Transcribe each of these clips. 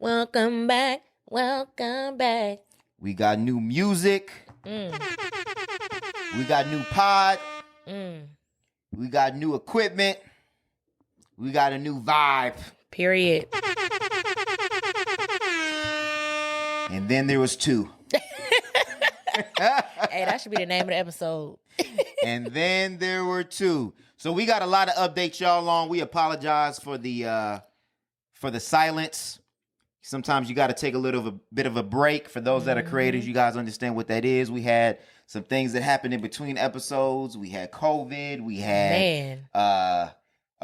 Welcome back. Welcome back. We got new music. We got new pod. We got new equipment. We got a new vibe. Period. And then there was two. Hey, that should be the name of the episode. And then there were two. So we got a lot of updates y'all on. We apologize for the silence. Sometimes you got to take a bit of a break. For those that are creators, you guys understand what that is. We had some things that happened in between episodes. We had COVID. We had a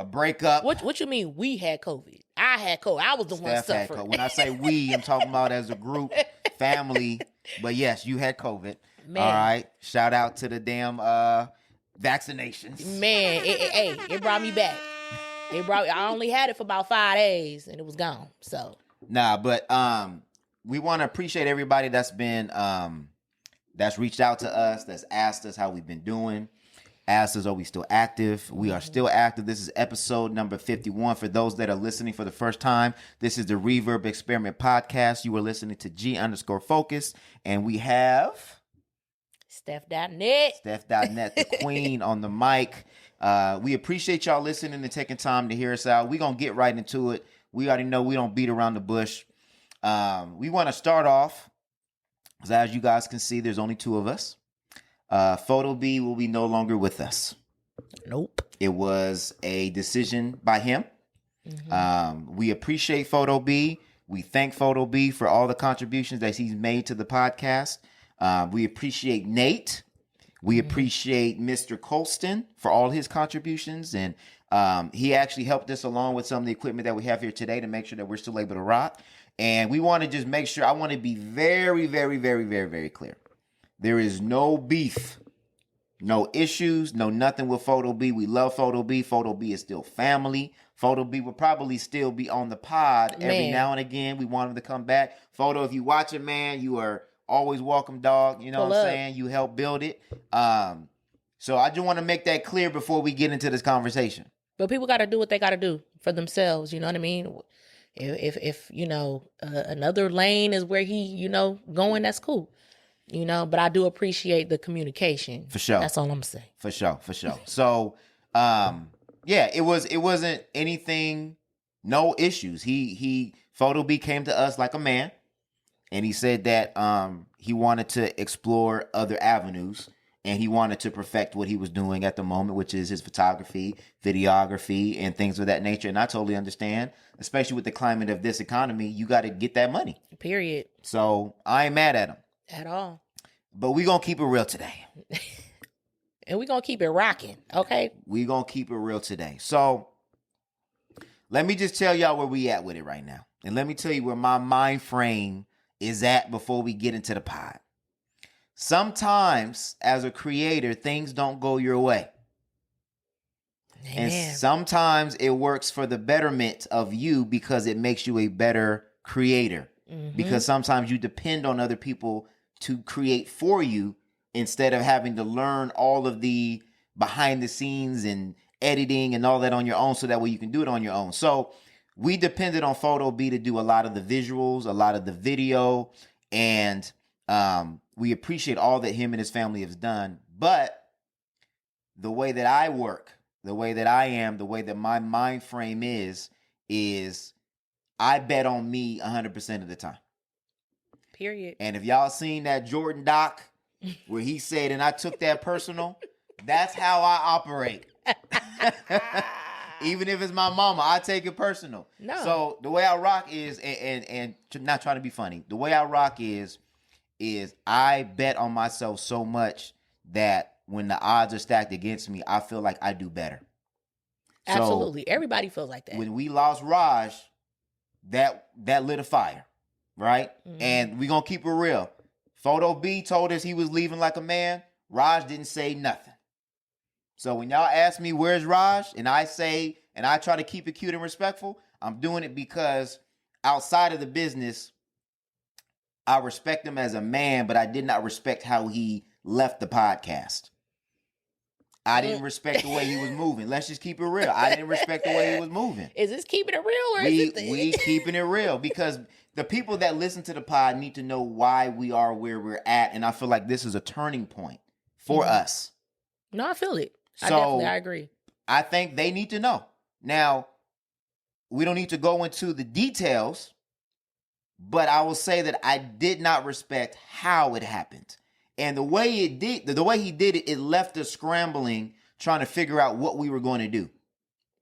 breakup. What you mean we had COVID? I had COVID. I was the one suffering. When I say we, I'm talking about as a group, family. But yes, you had COVID. Man. All right. Shout out to the damn vaccinations. Man, it brought me back. I only had it for about 5 days and it was gone. So nah, but we want to appreciate everybody that's been that's reached out to us, that's asked us how we've been doing, asked us are we still active. We are still active. This is episode number 51. For those that are listening for the first time, this is the Reverb Experiment Podcast. You are listening to G_Focus, and we have Stefdotnet, the queen on the mic. We appreciate y'all listening and taking time to hear us out. We're going to get right into it. We already know we don't beat around the bush. We want to start off, because as you guys can see, there's only two of us. Photo B will be no longer with us. Nope. It was a decision by him. We appreciate Photo B. We thank Photo B for all the contributions that he's made to the podcast. We appreciate Nate. We appreciate Mr. Colston for all his contributions. And he actually helped us along with some of the equipment that we have here today to make sure that we're still able to rock. And we want to just make sure, I want to be very, very, very, very, very clear. There is no beef, no issues, no nothing with Photo B. We love Photo B. Photo B is still family. Photo B will probably still be on the pod every now and again. We want him to come back. Photo, if you watch it, man, you are always welcome, dog. You know what I'm saying? You help build it. So I just want to make that clear before we get into this conversation. But people got to do what they got to do for themselves. You know what I mean? If you know, another lane is where he, you know, going, that's cool. You know, but I do appreciate the communication. For sure. That's all I'm saying. For sure. So, yeah, it wasn't anything, no issues. Photo B came to us like a man, and he said that he wanted to explore other avenues, and he wanted to perfect what he was doing at the moment, which is his photography, videography, and things of that nature. And I totally understand, especially with the climate of this economy, you got to get that money. Period. So I ain't mad at him. At all. But we going to keep it real today. And we going to keep it rocking, okay? We going to keep it real today. So let me just tell y'all where we at with it right now. And let me tell you where my mind frame is at before we get into the pod. Sometimes, as a creator, things don't go your way. Amen. And sometimes it works for the betterment of you because it makes you a better creator. Because sometimes you depend on other people to create for you instead of having to learn all of the behind the scenes and editing and all that on your own, so that way you can do it on your own. So we depended on Photo B to do a lot of the visuals, a lot of the video, and we appreciate all that him and his family has done. But the way that I work, the way that I am, the way that my mind frame is I bet on me 100% of the time. Period. And if y'all seen that Jordan doc where he said, and I took that personal, that's how I operate. Even if it's my mama, I take it personal. No. So the way I rock is, and not trying to be funny, the way I rock is I bet on myself so much that when the odds are stacked against me, I feel like I do better. Absolutely. So everybody feels like that. when we lost Raj, that lit a fire, right? And we're going to keep it real. Photo B told us he was leaving like a man. Raj didn't say nothing. So when y'all ask me, where's Raj? And I say, and I try to keep it cute and respectful, I'm doing it because outside of the business, I respect him as a man, but I did not respect how he left the podcast. I didn't respect the way he was moving. Let's just keep it real. I didn't respect the way he was moving. Is this keeping it real or is it we keeping it real? Because the people that listen to the pod need to know why we are where we're at, and I feel like this is a turning point for us. No, I feel it. So I agree. I think they need to know. Now, we don't need to go into the details, but I will say that I did not respect how it happened. And the way he did it, it left us scrambling, trying to figure out what we were going to do.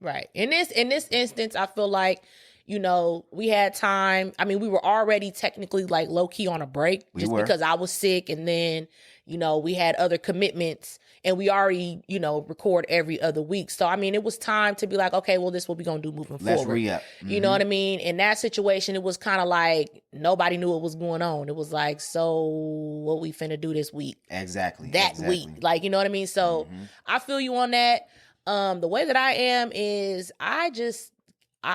Right. In this instance, I feel like, we had time. I mean, we were already technically like low key on a break because I was sick, and then, we had other commitments, and we already, record every other week. So, I mean, it was time to be like, okay, well, this is what we're going to do moving forward. Let's re-up. Mm-hmm. You know what I mean? In that situation, it was kind of like nobody knew what was going on. It was like, so what we finna do this week? Exactly. That week. Like, you know what I mean? So I feel you on that. The way that I am is I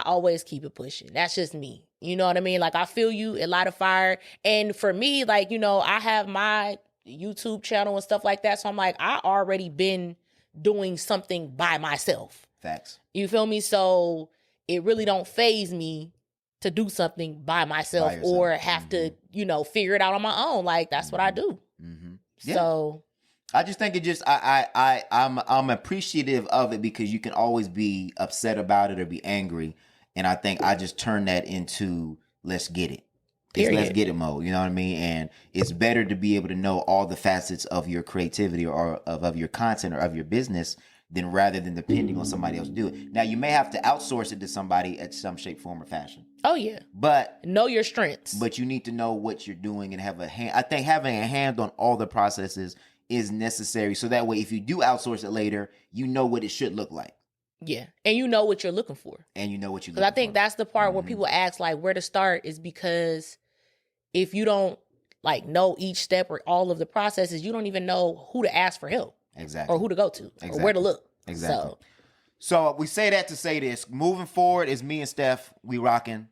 always keep it pushing. That's just me. You know what I mean? Like, I feel you, a lot of fire. And for me, like, I have my YouTube channel and stuff like that. So I'm like, I already been doing something by myself. Facts. You feel me? So it really don't faze me to do something by myself or have to, figure it out on my own. Like, that's what I do. Mm-hmm. Yeah. So I just think it just I'm appreciative of it because you can always be upset about it or be angry, and I think I just turn that into let's get it. It's let's get it mode, you know what I mean? And it's better to be able to know all the facets of your creativity or of your content or of your business than rather than depending on somebody else to do it. Now, you may have to outsource it to somebody at some shape, form, or fashion. Oh, yeah. But know your strengths. But you need to know what you're doing and have a hand. I think having a hand on all the processes is necessary. So that way, if you do outsource it later, you know what it should look like. Yeah. And you know what you're looking for. Because I think that's the part where people ask, like, where to start is because if you don't, like, know each step or all of the processes, you don't even know who to ask for help. Exactly. Or who to go to. Exactly. Or where to look. Exactly. So we say that to say this. Moving forward is me and Steph. We rocking.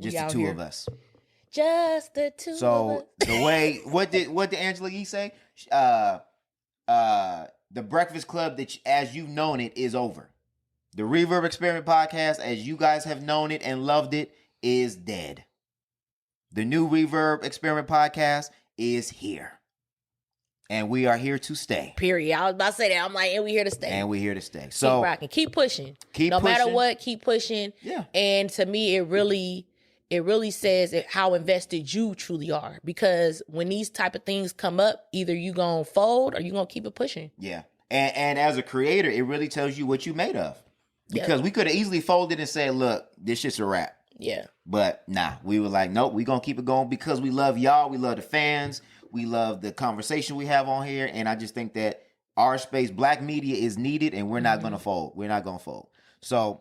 Just the two of us. Just the two of us. So the way, what did Angela Yee say? The Breakfast Club, that as you've known it, is over. The Reverb Experiment Podcast, as you guys have known it and loved it, is dead. The new Reverb Experiment Podcast is here. And we are here to stay. Period. I was about to say that. I'm like, and we here to stay. And we're here to stay. So keep rocking. Keep pushing. No matter what, keep pushing. Yeah. And to me, it really says how invested you truly are. Because when these type of things come up, either you gonna fold or you gonna keep it pushing. Yeah. And as a creator, it really tells you what you made of. Because we could have easily folded and said, look, this shit's a wrap. Yeah. But nah, we were like, nope, we're going to keep it going because we love y'all. We love the fans. We love the conversation we have on here. And I just think that our space, black media, is needed, and we're not going to fold. We're not going to fold. So,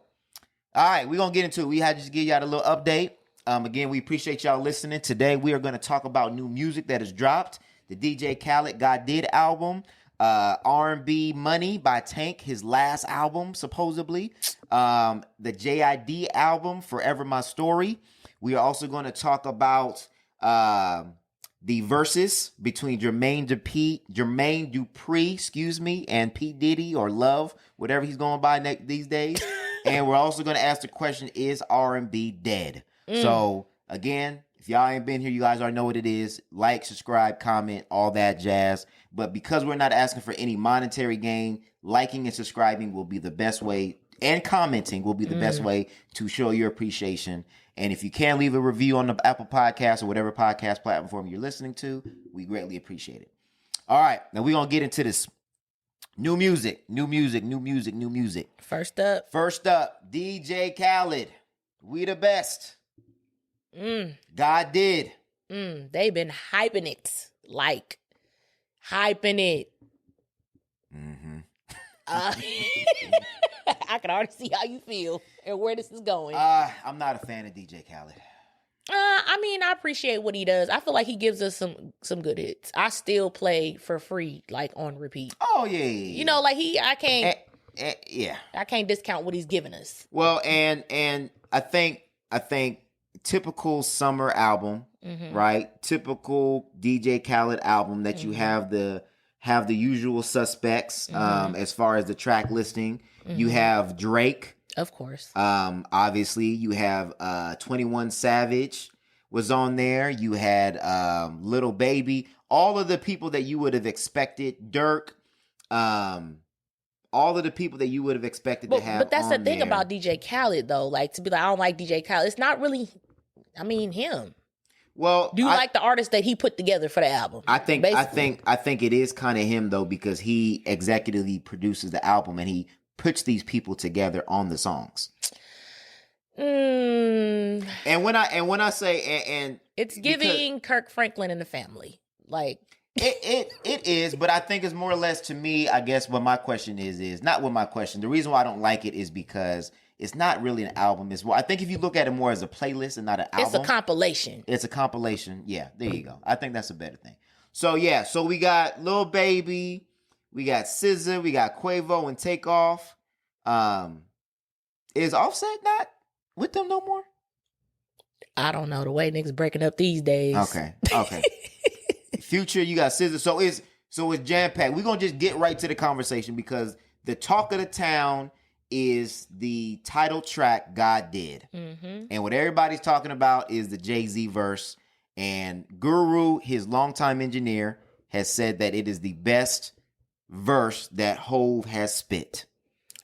all right, we're going to get into it. We had to just give y'all a little update. Again, we appreciate y'all listening. Today, we are going to talk about new music that has dropped. The DJ Khaled God Did album. R&Bmoney by Tank, his last album, supposedly. The JID album, Forever My Story. We are also going to talk about the Verzuz between Jermaine Dupri, and P. Diddy, or Love, whatever he's going by these days. And we're also going to ask the question, is R&B dead? So, again, if y'all ain't been here, you guys already know what it is. Like, subscribe, comment, all that jazz. But because we're not asking for any monetary gain, liking and subscribing will be the best way, and commenting will be the best way to show your appreciation. And if you can leave a review on the Apple Podcast or whatever podcast platform you're listening to, we greatly appreciate it. All right, now we're going to get into this. New music. First up, DJ Khaled. We the best. God did. They've been hyping it. Like, hyping it. I can already see how you feel and where this is going. I'm not a fan of DJ Khaled. I mean, I appreciate what he does. I feel like he gives us some good hits. I still play for free, like on repeat. Oh yeah. You know, like I can't. Yeah. I can't discount what he's giving us. Well, and I think typical summer album, right? Typical DJ Khaled album that you have the usual suspects as far as the track listing. You have Drake, of course. Obviously, you have 21 Savage. was on there. You had Little Baby. All of the people that you would have expected. Dirk. All of the people that you would have expected to have. But that's on the thing there. about DJ Khaled, though. Like, to be like, I don't like DJ Khaled. It's not really, I mean, him. Well, do you like the artist that he put together for the album? I think it is kind of him though, because he executively produces the album and he puts these people together on the songs. And when I say and it's giving Kirk Franklin and the Family, like it is, but I think it's more or less, to me, I guess what my question is not what my question. The reason why I don't like it is because it's not really an album. It's more, I think if you look at it more as a playlist and not an album. It's a compilation. It's a compilation. Yeah, there you go. I think that's a better thing. So yeah, so we got Lil Baby, we got SZA, we got Quavo and Takeoff. Is Offset not with them no more? I don't know, the way niggas breaking up these days. Okay. Future, you got SZA. So it's jam packed. We're gonna just get right to the conversation because the talk of the town is the title track God Did. Mm-hmm. And what everybody's talking about is the Jay-Z verse. And Guru, his longtime engineer, has said that it is the best verse that Hove has spit.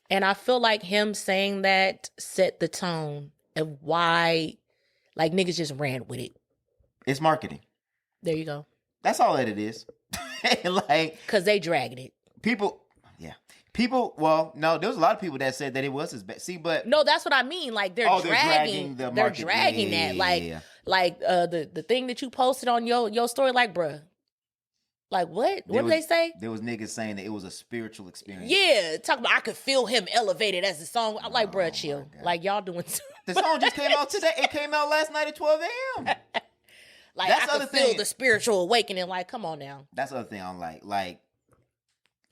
And I feel like him saying that set the tone of why, like, niggas just ran with it. It's marketing. There you go. That's all that it is. Like, because they dragged it. People, well, no, there was a lot of people that said that it was his best. See, but no, that's what I mean. Like they're dragging that. Like the thing that you posted on your story, like, bruh. Like what? What did they say? There was niggas saying that it was a spiritual experience. Yeah, talk about I could feel him elevated as the song. I'm like, bruh, chill. Like y'all doing the song just came out today. It came out last night at 12 a.m. Like that's I could feel the spiritual awakening. Like, come on now. That's the other thing I'm like.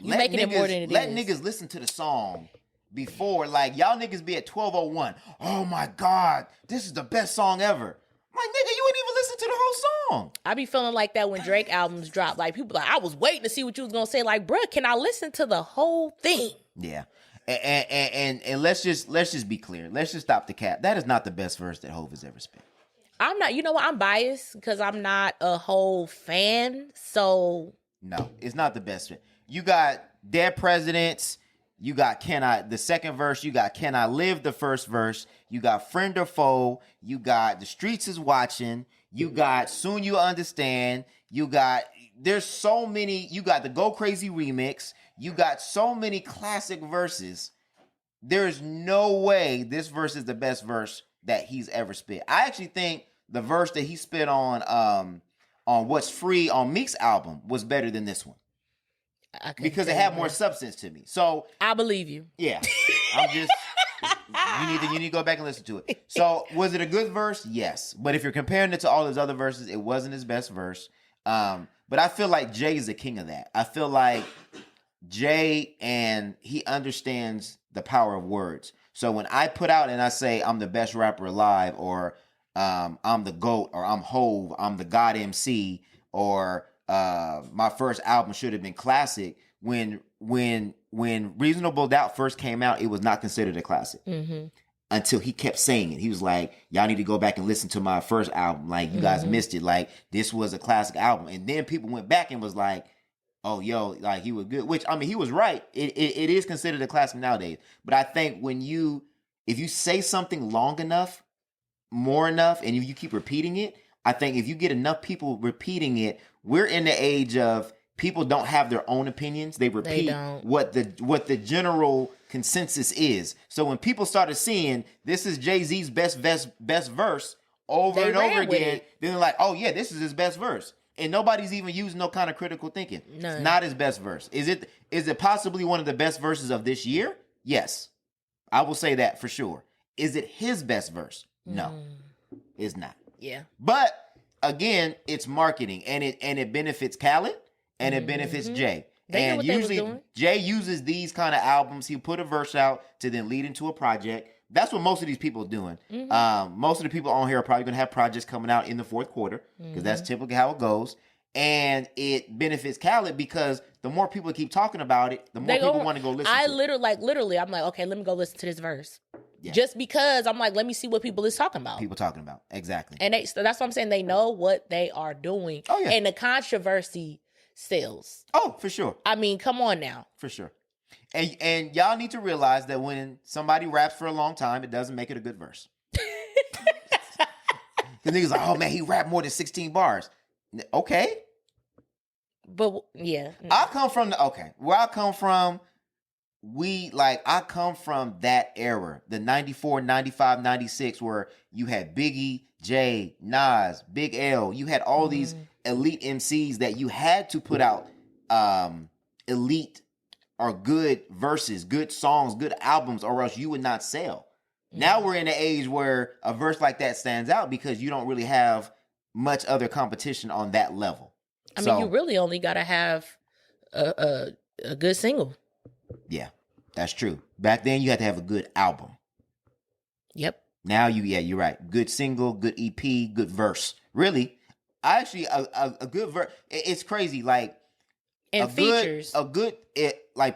You making it more than it is. Let niggas listen to the song before, like, y'all niggas be at 12:01. Oh my God, this is the best song ever. My nigga, you ain't even listen to the whole song. I be feeling like that when Drake albums drop. Like, people like, I was waiting to see what you was gonna say. Like, bruh, can I listen to the whole thing? Yeah. And let's just be clear. Let's just stop the cap. That is not the best verse that Hove has ever spit. I'm not, you know what? I'm biased because I'm not a whole fan. So no, it's not the best fit. You got Dead Presidents. You got the second verse. You got Can I Live, the first verse. You got Friend or Foe. You got The Streets Is Watching. You got Soon You Understand. There's so many. You got the Go Crazy remix. You got so many classic verses. There's no way this verse is the best verse that he's ever spit. I actually think the verse that he spit on What's Free on Meek's album was better than this one. Because it had more substance to me. So I believe you. Yeah. I'm just you need to go back and listen to it. So was it a good verse? Yes. But if you're comparing it to all his other verses, it wasn't his best verse. But I feel like Jay is the king of that. I feel like Jay, and he understands the power of words. So when I put out and I say I'm the best rapper alive, or I'm the GOAT, or I'm Hove, I'm the God MC, or my first album should have been classic. When Reasonable Doubt first came out, it was not considered a classic until he kept saying it. He was like, y'all need to go back and listen to my first album. Like, you guys missed it. Like, this was a classic album. And then people went back and was like, oh, yo, like, he was good. Which, I mean, he was right. It is considered a classic nowadays. But I think if you say something long enough, more enough, and if you keep repeating it, I think if you get enough people repeating it, we're in the age of people don't have their own opinions. They repeat what the general consensus is. So when people started seeing this is Jay-Z's best verse over and over again, then they're like, oh yeah, this is his best verse. And nobody's even using no kind of critical thinking. None. It's not his best verse. Is it possibly one of the best verses of this year? Yes. I will say that for sure. Is it his best verse? No. It's not. Yeah. But again, it's marketing, and it benefits Khaled and it benefits Jay. And usually Jay uses these kind of albums. He'll put a verse out to then lead into a project. That's what most of these people are doing. Most of the people on here are probably going to have projects coming out in the fourth quarter because that's typically how it goes. And it benefits Khaled because the more people keep talking about it, the more people want to go listen to it. Literally, I'm like, okay, let me go listen to this verse. Yeah. Just because I'm like, let me see what people is talking about. People talking about. Exactly. And so that's what I'm saying. They know what they are doing. Oh, yeah. And the controversy sells. Oh, for sure. I mean, come on now. For sure. And y'all need to realize that when somebody raps for a long time, it doesn't make it a good verse. The niggas like, oh man, he rapped more than 16 bars. Okay. But yeah. I come from where I come from, I come from that era, the 94, 95, 96, where you had Biggie, Jay, Nas, Big L. You had all these elite MCs that you had to put out elite or good verses, good songs, good albums, or else you would not sell. Now we're in an age where a verse like that stands out because you don't really have much other competition on that level. I mean, you really only got to have a good single. Yeah, that's true. Back then, you had to have a good album. Yep. Now you're right. Good single, good EP, good verse. Really, actually, a good verse. It's crazy. Like, and features.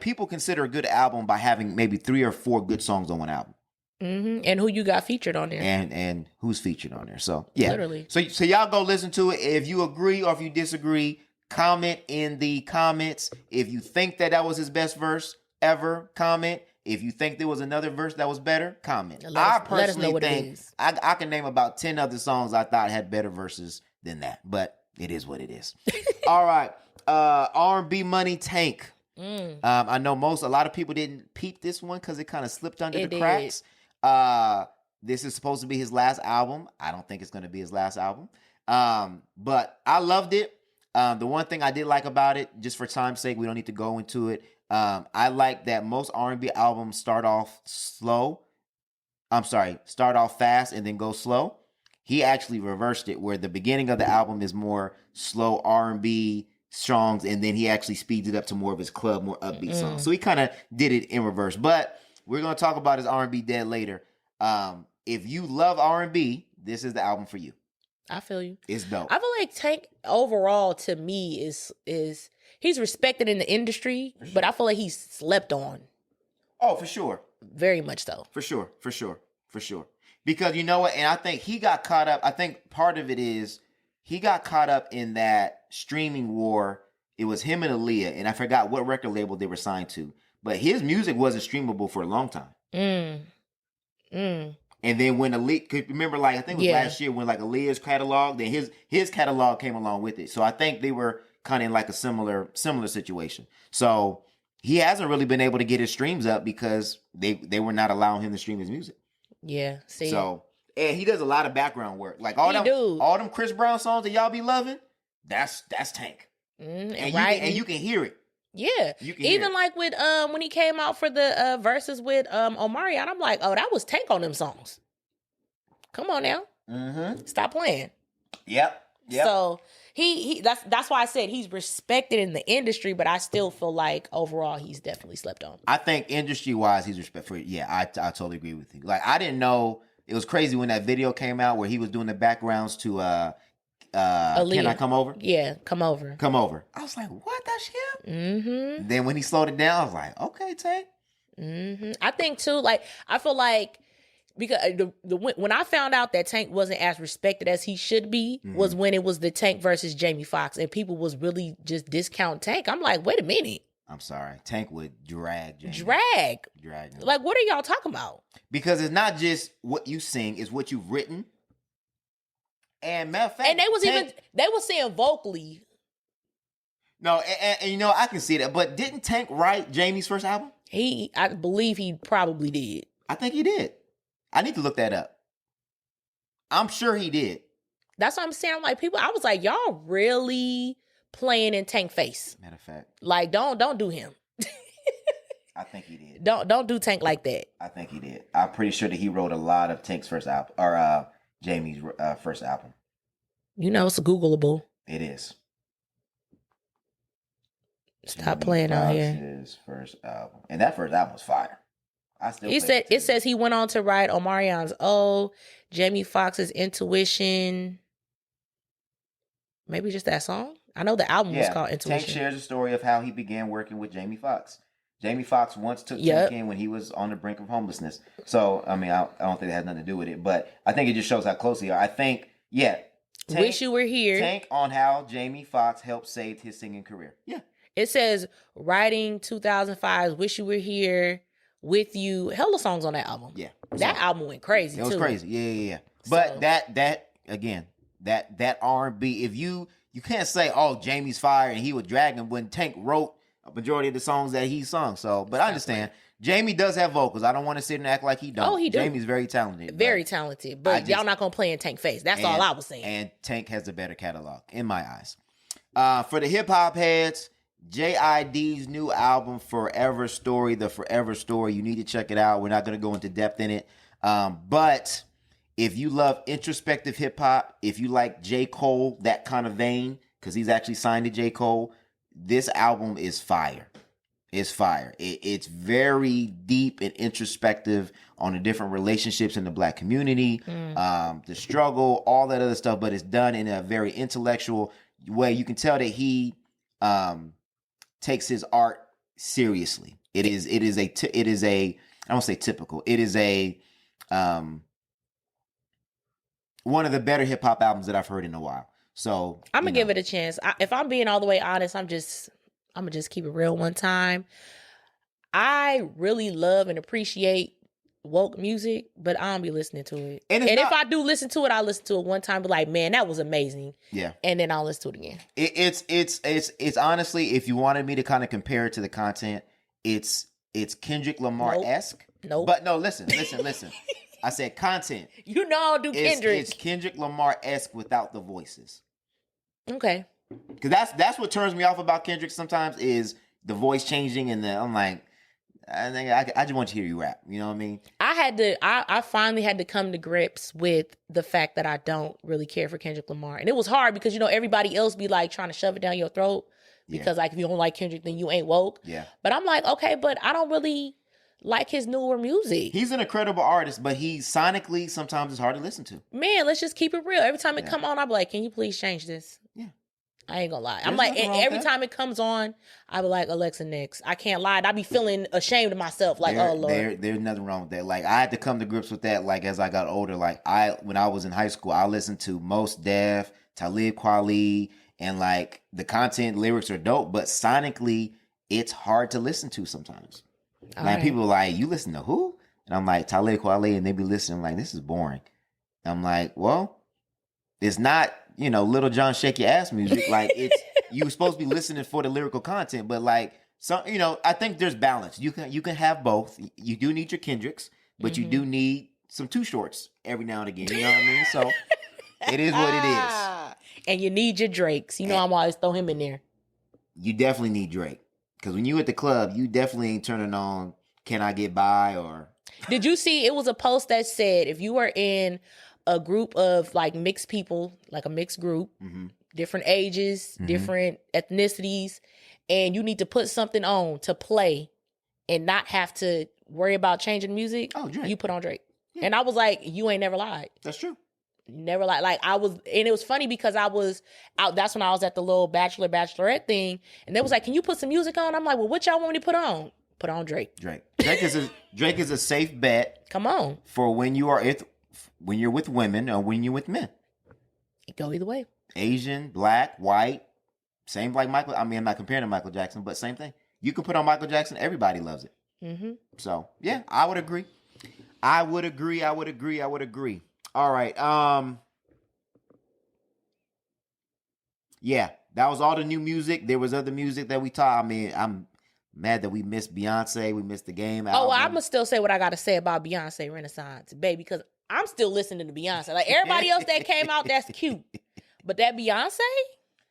People consider a good album by having maybe 3 or 4 good songs on one album. Mm-hmm. And who you got featured on there. And who's featured on there. So, yeah. Literally. So y'all go listen to it. If you agree or if you disagree, comment in the comments. If you think that was his best verse ever, comment. If you think there was another verse that was better, comment. I personally think I can name about 10 other songs I thought had better verses than that. But it is what it is. All right. R&Bmoney Tank. I know a lot of people didn't peep this one because it kind of slipped under the cracks. This is supposed to be his last album. I don't think it's going to be his last album. But I loved it. The one thing I did like about it, just for time's sake, we don't need to go into it. I like that most R&B albums start off fast and then go slow. He actually reversed it, where the beginning of the album is more slow R&B songs, and then he actually speeds it up to more of his club, more upbeat songs. So he kind of did it in reverse. But we're going to talk about his R&B Dead later. If you love R&B, this is the album for you. I feel you. It's dope. I feel like Tank overall to me is he's respected in the industry, but I feel like he's slept on. Oh, for sure. Very much so. For sure. Because you know what? And I think he got caught up. I think part of it is he got caught up in that streaming war. It was him and Aaliyah, and I forgot what record label they were signed to. But his music wasn't streamable for a long time. And then when Aaliyah, cause remember, I think it was last year when Aaliyah's catalog, then his catalog came along with it. So I think they were kind of in a similar situation. So he hasn't really been able to get his streams up because they were not allowing him to stream his music. Yeah. See. So and he does a lot of background work. All them Chris Brown songs that y'all be loving, that's Tank. And you can hear it. Yeah. Even with when he came out for the verses with Omarion, I'm like, oh, that was Tank on them songs. Come on now. Stop playing. Yep. So he that's why I said he's respected in the industry, but I still feel like overall he's definitely slept on. I think industry wise he's respected. Yeah, I totally agree with you. I didn't know, it was crazy when that video came out where he was doing the backgrounds to Can I Come Over? Yeah, Come Over. I was like, what? That's him? Then when he slowed it down, I was like, okay, Tank. I think too, I feel like because when I found out that Tank wasn't as respected as he should be was when it was the Tank versus Jamie Foxx, and people was really just discount Tank. I'm like, wait a minute. I'm sorry. Tank would drag Jamie. Drag him. What are y'all talking about? Because it's not just what you sing, it's what you've written. And matter of fact, and they was saying vocally. No, and I can see that. But didn't Tank write Jamie's first album? I believe he probably did. I think he did. I need to look that up. I'm sure he did. That's what I'm saying. I'm like, I was like, y'all really playing in Tank face. Matter of fact. Don't do him. I think he did. Don't do Tank like that. I think he did. I'm pretty sure that he wrote a lot of Tank's first album, or Jamie's first album. It's Googleable. It is. Stop playing out here. His first album, and that first album was fire. It says he went on to write Omarion's "Oh," Jamie Foxx's "Intuition." Maybe just that song. I know the album was called "Intuition." Tank shares a story of how he began working with Jamie Foxx. Jamie Foxx once took Tank in when he was on the brink of homelessness. So, I mean, I don't think it has nothing to do with it, but I think it just shows how close they are. I think, Tank, Wish You Were Here. Tank on how Jamie Foxx helped save his singing career. Yeah. It says, writing 2005's Wish You Were Here, With You. Hella songs on that album. Yeah. That album went crazy, It was crazy. Yeah. But that again, that R&B, if you can't say, oh, Jamie's fire and he was dragging when Tank wrote a majority of the songs that he sung. So, but I understand. Jamie does have vocals. I don't want to sit and act like he don't. Oh, he does. Jamie's very talented. Very talented. But y'all not going to play in Tank face. That's all I was saying. And Tank has a better catalog, in my eyes. For the hip-hop heads, JID's new album, Forever Story, The Forever Story. You need to check it out. We're not going to go into depth in it. But if you love introspective hip-hop, if you like J. Cole, that kind of vein, because he's actually signed to J. Cole, this album is fire. It's fire. It's very deep and introspective on the different relationships in the Black community, the struggle, all that other stuff, but it's done in a very intellectual way. You can tell that he takes his art seriously. It is a I don't say typical. It is a one of the better hip hop albums that I've heard in a while. So I'm gonna give it a chance. If I'm being all the way honest, I'm gonna just keep it real one time. I really love and appreciate woke music, but I don't be listening to it. And if I do listen to it, I listen to it one time, but like, man, that was amazing. Yeah. And then I'll listen to it again. It's honestly, if you wanted me to kind of compare it to the content, it's Kendrick Lamar-esque. Nope. But no, listen. I said content. You know I'll do Kendrick. It's Kendrick Lamar-esque without the voices. Okay. Because that's what turns me off about Kendrick sometimes is the voice changing and I'm like, I just want to hear you rap. You know what I mean? I finally had to come to grips with the fact that I don't really care for Kendrick Lamar. And it was hard because, everybody else be like trying to shove it down your throat because like if you don't like Kendrick, then you ain't woke. Yeah. But I'm like, okay, but I don't really like his newer music. He's an incredible artist, but he sonically sometimes it's hard to listen to. Man, let's just keep it real. Every time it come on, I'm like, can you please change this? Yeah. I ain't gonna lie. I'm like, every time it comes on, I be like, Alexa, next. I can't lie. I be feeling ashamed of myself. Like, oh Lord. There's nothing wrong with that. Like, I had to come to grips with that. Like, as I got older, like when I was in high school, I listened to Mos Def, Talib Kweli, and like the content lyrics are dope, but sonically, it's hard to listen to sometimes. Like people are like, you listen to who? And I'm like, Talib Kweli, and they be listening like, this is boring. I'm like, well, it's not. Little John Shake Your Ass music. Like you supposed to be listening for the lyrical content, but like some, I think there's balance. You can have both. You do need your Kendricks, but you do need some Too Shorts every now and again. You know what I mean? So it is what it is. And you need your Drakes. I'm always throw him in there. You definitely need Drake. Because when you at the club, you definitely ain't turning on Can I Get By or... Did you see, it was a post that said, if you are in a group of like mixed people, like a mixed group, different ages, different ethnicities, and you need to put something on to play and not have to worry about changing music, you put on Drake. Yeah. And I was like, you ain't never lied. That's true. Never lied. Like I was, and it was funny because I was out, that's when I was at the little bachelorette thing, and they was like, can you put some music on? I'm like, well, what y'all want me to put on? Put on Drake. Drake is a safe bet. Come on. For when you're with women or when you're with men. It go either way. Asian, black, white, same like Michael. I mean, I'm not comparing to Michael Jackson, but same thing. You can put on Michael Jackson. Everybody loves it. Mm-hmm. So, yeah, I would agree. All right. Yeah, that was all the new music. There was other music that we taught. I mean, I'm mad that we missed Beyonce. We missed the Game album. Oh, well, I'm going to still say what I got to say about Beyonce Renaissance, baby, because I'm still listening to Beyonce. Like everybody else that came out, that's cute. But that Beyonce?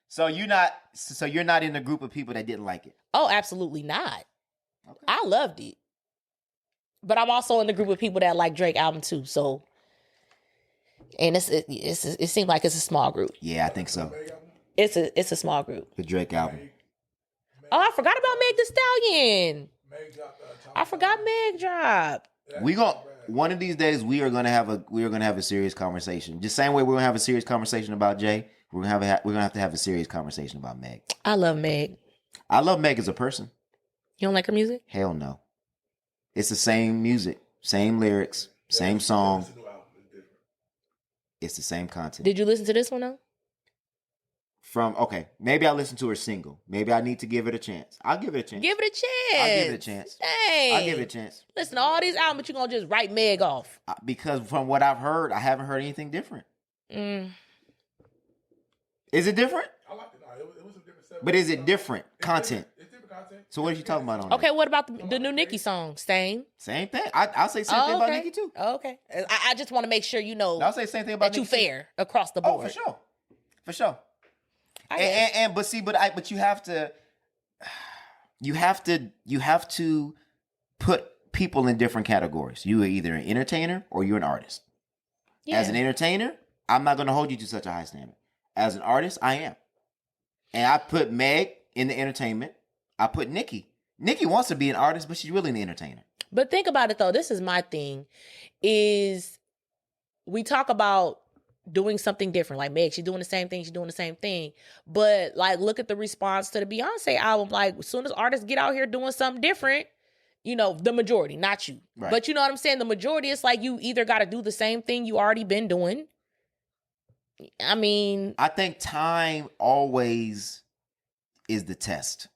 So you're not in the group of people that didn't like it? Oh, absolutely not. Okay. I loved it. But I'm also in the group of people that like Drake album too. So, and it seems like it's a small group. Yeah, I think so. It's a small group. The Drake album. Oh, I forgot about Meg Thee Stallion. I forgot Meg dropped. One of these days we are gonna have a serious conversation. Just same way we're gonna have a serious conversation about Jay. We're gonna have to have a serious conversation about Meg. I love Meg. I love Meg as a person. You don't like her music? Hell no. It's the same music, same lyrics, same song. It's the same content. Did you listen to this one though? Maybe I listened to her single. Maybe I need to give it a chance. I'll give it a chance. Give it a chance. I'll give it a chance. Dang. I'll give it a chance. Listen to all these albums, but you're going to just write Meg off. Because from what I've heard, I haven't heard anything different. Mm. Is it different? I like it. No, it was a different set. But is it different content? It's different content. So what are you talking about on Okay, that? what about the new Nicki song, Stain? Same thing. I'll say same thing about Nicki too. Okay. I just want to make sure you know I'll say same thing about that you Nicki too. fair across the Oh, board. for sure. But you have to put people in different categories. You are either an entertainer or you're an artist. Yeah. As an entertainer, I'm not going to hold you to such a high standard. As an artist, I am. And I put Meg in the entertainment. I put Nicki. Nicki wants to be an artist, but she's really an entertainer. But think about it though. This is my thing. Is we talk about doing something different. Like Meg, she's doing the same thing. But like, look at the response to the Beyonce album. Like, as soon as artists get out here doing something different, you know, the majority, not you. Right. But you know what I'm saying? The majority, it's like you either got to do the same thing you already been doing. I mean, I think time always is the test.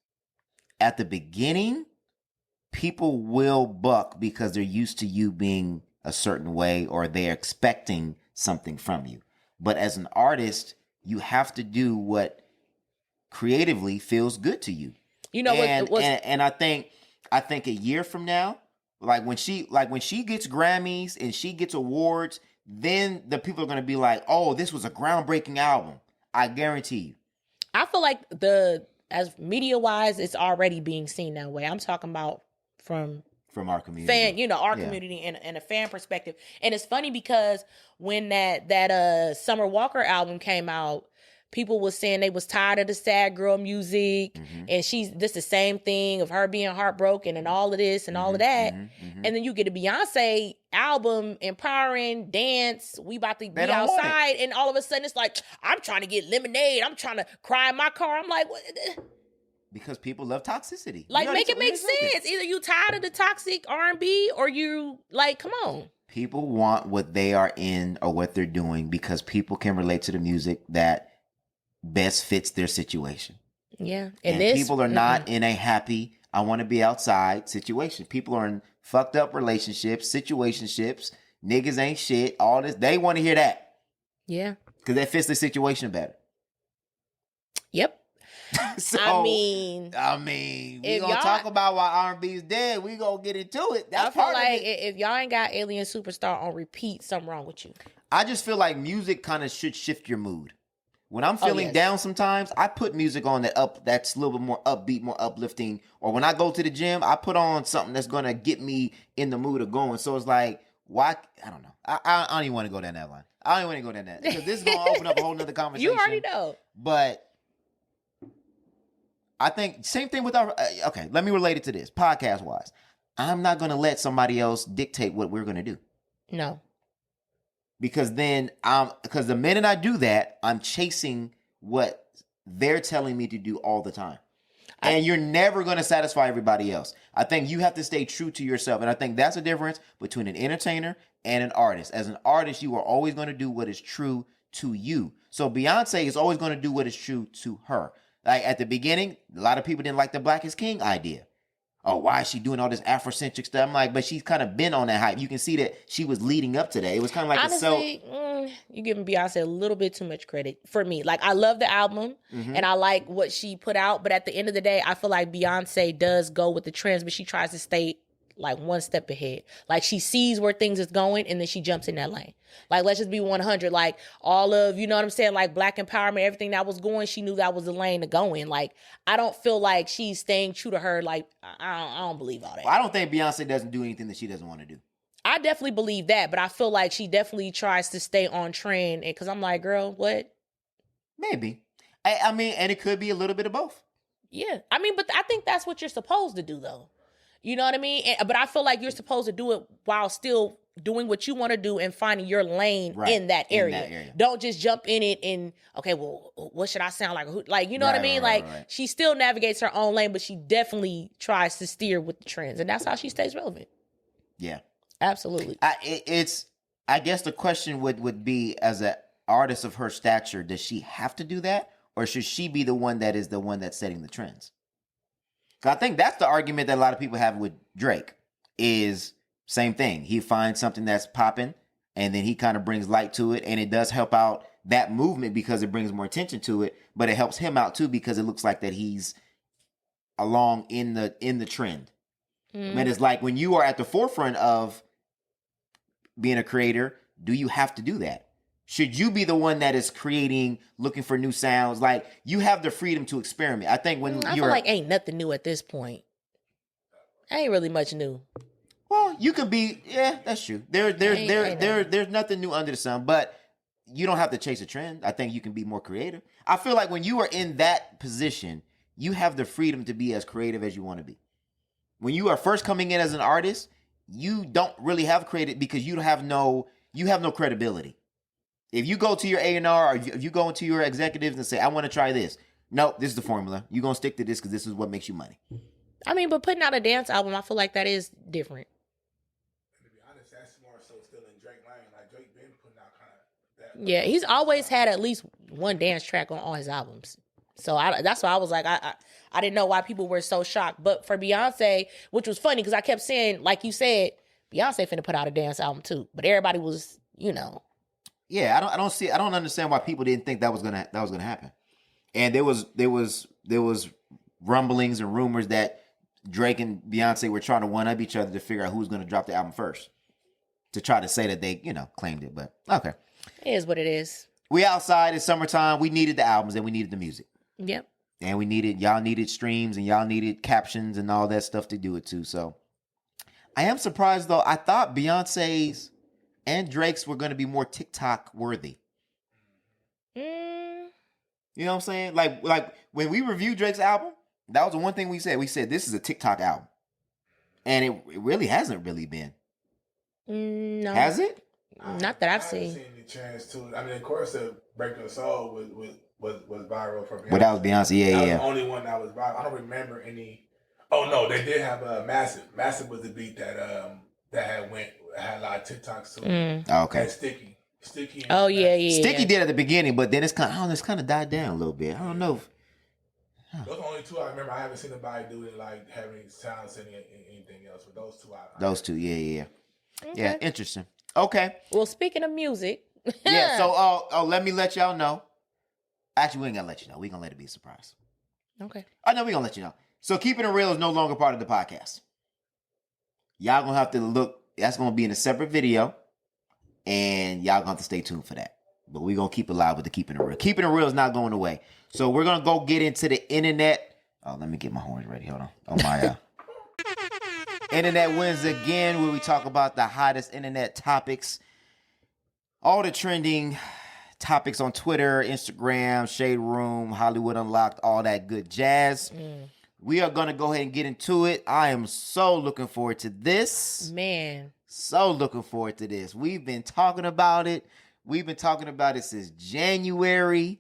At the beginning, people will buck because they're used to you being a certain way or they're expecting something from you. But as an artist, you have to do what creatively feels good to you. you know and I think a year from now, like when she gets Grammys and she gets awards, then the people are going to be like, "Oh, this was a groundbreaking album." I guarantee you. I feel like as media wise, it's already being seen that way. I'm talking about from our community, community and a fan perspective. And it's funny because when that Summer Walker album came out, people was saying they was tired of the sad girl music, and this the same thing of her being heartbroken and all of this and all of that. And then you get a Beyonce album, empowering, dance, we about to be outside, and all of a sudden it's like, I'm trying to get lemonade, I'm trying to cry in my car. I'm like, what? Because people love toxicity. Like, make it make sense. Either you tired of the toxic R&B or you like, come on. People want what they are in or what they're doing because people can relate to the music that best fits their situation. Yeah. And people are not in a happy, I want to be outside situation. People are in fucked up relationships, situationships. Niggas ain't shit. All this. They want to hear that. Yeah. Because that fits the situation better. Yep. So, I mean, we gonna talk about why R&B is dead. We gonna get into it. That's I feel part like of it. if y'all ain't got Alien Superstar on repeat, something wrong with you. I just feel like music kind of should shift your mood. When I'm feeling down sometimes, I put music on that's a little bit more upbeat, more uplifting. Or when I go to the gym, I put on something that's gonna get me in the mood of going. So it's like, why? I don't know. I don't even want to go down that line. I don't even want to go down that because this is gonna open up a whole nother conversation. You already know. But I think same thing with our. Okay, let me relate it to this podcast wise. I'm not gonna let somebody else dictate what we're gonna do. No. Because then because the minute I do that, I'm chasing what they're telling me to do all the time. And you're never going to satisfy everybody else. I think you have to stay true to yourself. And I think that's the difference between an entertainer and an artist. As an artist, you are always going to do what is true to you. So Beyonce is always going to do what is true to her. Like at the beginning, a lot of people didn't like the Black is King idea. Oh, why is she doing all this Afrocentric stuff? I'm like, but she's kind of been on that hype. You can see that she was leading up to that. It was kind of like honestly, you're giving Beyonce a little bit too much credit for me. Like, I love the album and I like what she put out, but at the end of the day, I feel like Beyonce does go with the trends, but she tries to stay like one step ahead. Like, she sees where things is going and then she jumps in that lane. Like, let's just be 100. Like, all of, you know what I'm saying? Like, Black empowerment, everything that was going, she knew that was the lane to go in. Like, I don't feel like she's staying true to her. Like, I don't believe all that. Well, I don't think Beyonce doesn't do anything that she doesn't want to do. I definitely believe that, but I feel like she definitely tries to stay on trend. And because I'm like, girl, what? Maybe. I mean, and it could be a little bit of both. Yeah. I mean, but I think that's what you're supposed to do, though. You know what I mean? But I feel like you're supposed to do it while still doing what you want to do and finding your lane Right, in that area. in that area. Don't just jump in it and, okay, well, what should I sound like? Like, you know what I mean? Right. She still navigates her own lane, but she definitely tries to steer with the trends. And that's how she stays relevant. Yeah. Absolutely. I guess the question would be, as an artist of her stature, does she have to do that? Or should she be the one that's setting the trends? 'Cause I think that's the argument that a lot of people have with Drake is same thing. He finds something that's popping and then he kind of brings light to it. And it does help out that movement because it brings more attention to it, but it helps him out too because it looks like that he's along in the trend. And it's like when you are at the forefront of being a creator, do you have to do that? Should you be the one that is creating, looking for new sounds? Like, you have the freedom to experiment. I think when I feel like ain't nothing new at this point. Ain't really much new. Well, you could be, yeah, that's true. There's nothing new under the sun, but you don't have to chase a trend. I think you can be more creative. I feel like when you are in that position, you have the freedom to be as creative as you want to be. When you are first coming in as an artist, you don't really have creative because you have no credibility. If you go to your A&R or if you go into your executives and say, I want to try this. No, this is the formula. You're going to stick to this because this is what makes you money. I mean, but putting out a dance album, I feel like that is different. To be honest, that's more so still in Drake lane. Like, Drake been putting out kind of that. Yeah, he's always had at least one dance track on all his albums. So that's why I was like, I didn't know why people were so shocked. But for Beyonce, which was funny because I kept saying, like you said, Beyonce finna put out a dance album too. But everybody was, Yeah, I don't understand why people didn't think that was gonna happen. And there was rumblings and rumors that Drake and Beyonce were trying to one up each other to figure out who's gonna drop the album first. To try to say that they, claimed it. But okay. It is what it is. We outside, it's summertime. We needed the albums and we needed the music. Yep. And y'all needed streams and y'all needed captions and all that stuff to do it too. So I am surprised though. I thought Beyonce's and Drake's were going to be more TikTok worthy. You know what I'm saying? Like when we reviewed Drake's album, that was the one thing we said. We said this is a TikTok album. And it really hasn't really been. No. Has it? Not that I've I seen. haven't seen the chance to. I mean, of course, the Breaking the Soul was viral for Beyonce. But that was Beyonce, That yeah. was the only one that was viral. I don't remember any. Oh no, they did have Massive. Massive was the beat that had a lot of TikToks too. Oh, okay. And Sticky. Oh yeah. Sticky did at the beginning, but then it's kind of died down a little bit. I don't know. Those are the only two I remember. I haven't seen anybody do it like having sounds and anything else. But those two, Those two, yeah. Okay. Yeah, interesting. Okay. Well, speaking of music. Yeah, so let me let y'all know. Actually, we ain't gonna let you know. We gonna let it be a surprise. Okay. I know we gonna let you know. So Keeping It Real is no longer part of the podcast. Y'all gonna have to look. That's gonna be in a separate video. And y'all gonna have to stay tuned for that. But we gonna keep it live with the Keeping It Real. Keeping It Real is not going away. So we're gonna go get into the internet. Oh, let me get my horns ready. Hold on. Oh my Internet Wins Again, where we talk about the hottest internet topics. All the trending topics on Twitter, Instagram, Shade Room, Hollywood Unlocked, all that good jazz. We are going to go ahead and get into it. I am so looking forward to this. Man. So looking forward to this. We've been talking about it. We've been talking about it since January.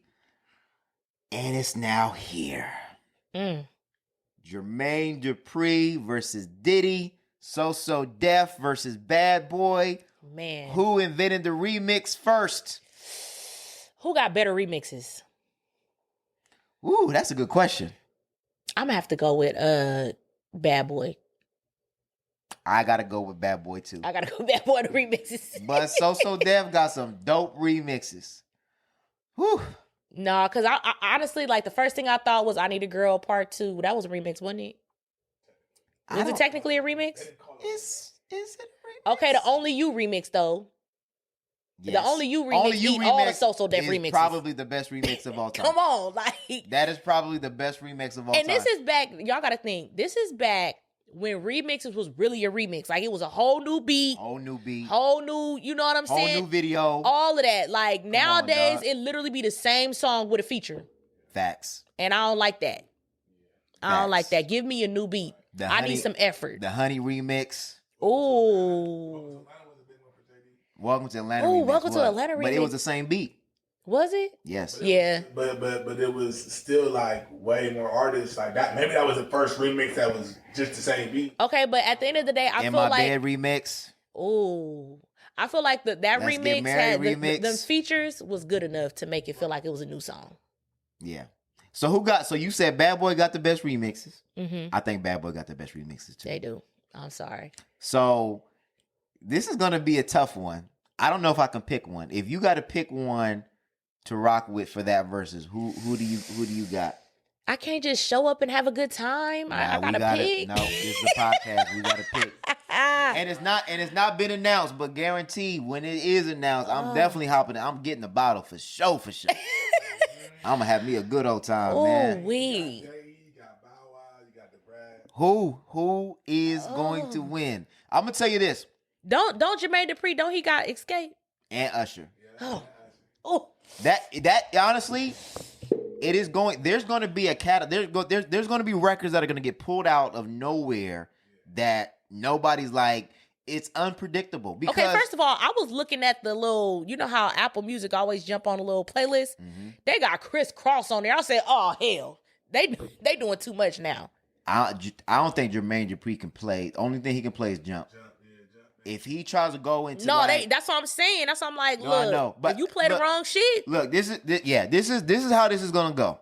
And it's now here. Jermaine Dupri versus Diddy. So Def versus Bad Boy. Man. Who invented the remix first? Who got better remixes? Ooh, that's a good question. I'm gonna have to go with Bad Boy. I gotta go with Bad Boy too. I gotta go Bad Boy to remixes. But So Def got some dope remixes. Whew. No, because I honestly, like, the first thing I thought was I Need a Girl Part 2. That was a remix, wasn't it? Was it technically a remix? Is it a remix? Okay, the Only You remix, though. Yes. The Only You remix beat all the So Def is remixes. probably the best remix of all time. Come on, like. That is probably the best remix of all time. And this is back, y'all gotta think, this is back when remixes was really a remix. Like, it was a whole new beat. Whole new beat. Whole new, you know what I'm saying? Whole new video. All of that. Like, nowadays, dog. it literally be the same song with a feature. Facts. And I don't like that. I don't like that. Give me a new beat. I need some effort. The Honey remix. Ooh. Welcome to Atlanta. Oh, Welcome to Atlanta remix. But it was the same beat. Was it? Yes. Yeah. But it was still like way more artists like that. Maybe that was the first remix that was just the same beat. Okay, but at the end of the day, I In feel My like Bed remix. Oh, I feel like that Let's remix Get Married had remix. them features was good enough to make it feel like it was a new song. Yeah. So you said Bad Boy got the best remixes. Mm-hmm. I think Bad Boy got the best remixes too. They do. I'm sorry. So this is gonna be a tough one. I don't know if I can pick one. If you got to pick one to rock with for that versus, who do you got? I can't just show up and have a good time. I gotta pick. No, this is a podcast. We gotta pick. And it's not been announced, but guaranteed when it is announced, I'm definitely hopping in. I'm getting the bottle for sure. I'm gonna have me a good old time, man. You got Bow Wow, you got the Brad. Who is going to win? I'm gonna tell you this. Don't Jermaine Dupri, don't he got Escape? And Usher. Oh. That honestly, it is going. There's going to be there's going to be records that are going to get pulled out of nowhere that nobody's like. It's unpredictable. Because, okay, first of all, I was looking at the little. You know how Apple Music always jump on a little playlist. Mm-hmm. They got Criss Cross on there. I said, oh hell, they doing too much now. I don't think Jermaine Dupri can play. The only thing he can play is jump. If he tries to go into that's what I'm saying. That's what I'm like. No, look, I know, but if you play the wrong shit. Look, this is how this is gonna go.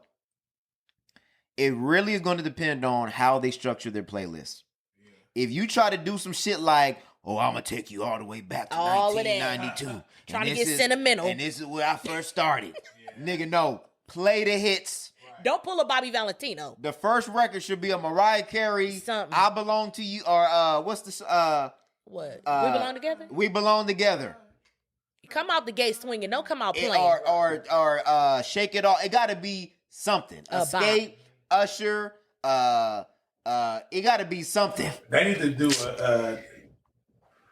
It really is going to depend on how they structure their playlist. Yeah. If you try to do some shit like, "Oh, I'm gonna take you all the way back to 1992," trying to get sentimental, and this is where I first started, nigga, no, play the hits. Don't pull a Bobby Valentino. The first record should be a Mariah Carey, something. "I Belong to You," or what's this? What? We Belong Together? We Belong Together. Come out the gate swinging. Don't come out playing. Or Shake It Off. It got to be something. Escape, Usher. It got to be something. They need to do a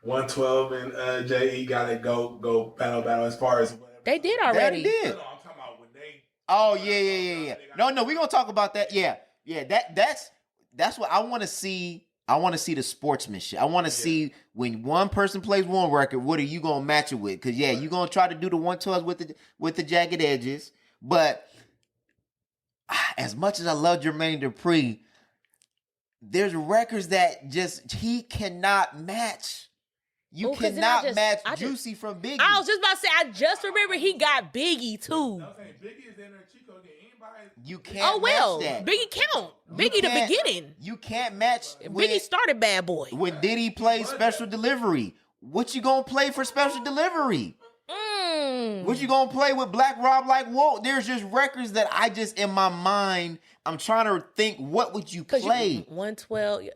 112 and J.E. got to go battle as far as whatever. They did already. They did. No, I'm talking about when they. Oh yeah. No, we're gonna talk about that. Yeah. That's what I want to see. I want to see the sportsmanship. I want to see when one person plays one record, what are you gonna match it with? Because you're gonna try to do the 112s with the jagged edges. But as much as I love Jermaine Dupri, there's records that just he cannot match. You cannot match Juicy from Biggie. I was just about to say, I just remember he got Biggie too. I was saying Biggie is in there, Chico. You can't match that. Biggie count. Biggie the beginning. You can't match. Biggie started Bad Boy. When Diddy played Special Delivery, what you gonna play for Special Delivery? What you gonna play with Black Rob Like Whoa? There's just records that I just in my mind, I'm trying to think, what would you play? 112.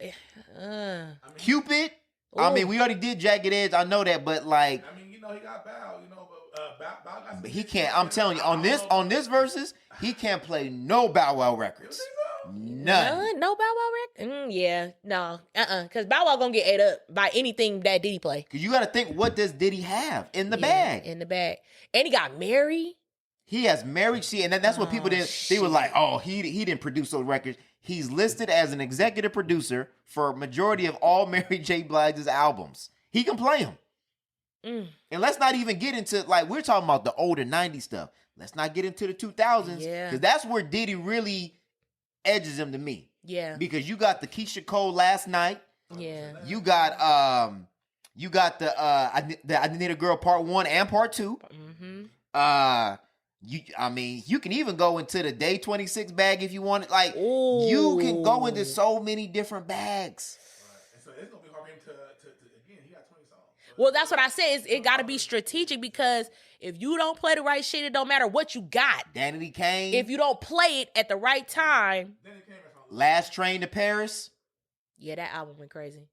Cupid. Ooh. I mean, we already did Jagged Edge. I know that, but like, I mean, he got Bow, but Bow got. But he can't. I'm telling you, on this versus, he can't play no Bow Wow records. None. No Bow Wow record? Yeah. No. Because Bow Wow gonna get ate up by anything that Diddy play. Because you got to think, what does Diddy have in the bag? In the bag. And he got Mary. He has Mary. And that's what people didn't. They were like, oh, he didn't produce those records. He's listed as an executive producer for a majority of all Mary J. Blige's albums. He can play them. And let's not even get into, like, we're talking about the older 90s stuff. Let's not get into the 2000s. Yeah. Because that's where Diddy really edges him to me. Yeah. Because you got the Keisha Cole Last Night. Yeah. You got the I Need a Girl Part 1 and Part 2. Mm-hmm. You can even go into the Day 26 bag if you want it. Like, you can go into so many different bags. Right. So it's gonna be hard for him to again. He got 20 songs. Well, that's what I said. It got to be strategic, because if you don't play the right shit, it don't matter what you got. Danity Kane. If you don't play it at the right time. Last Train to Paris. Yeah, that album went crazy.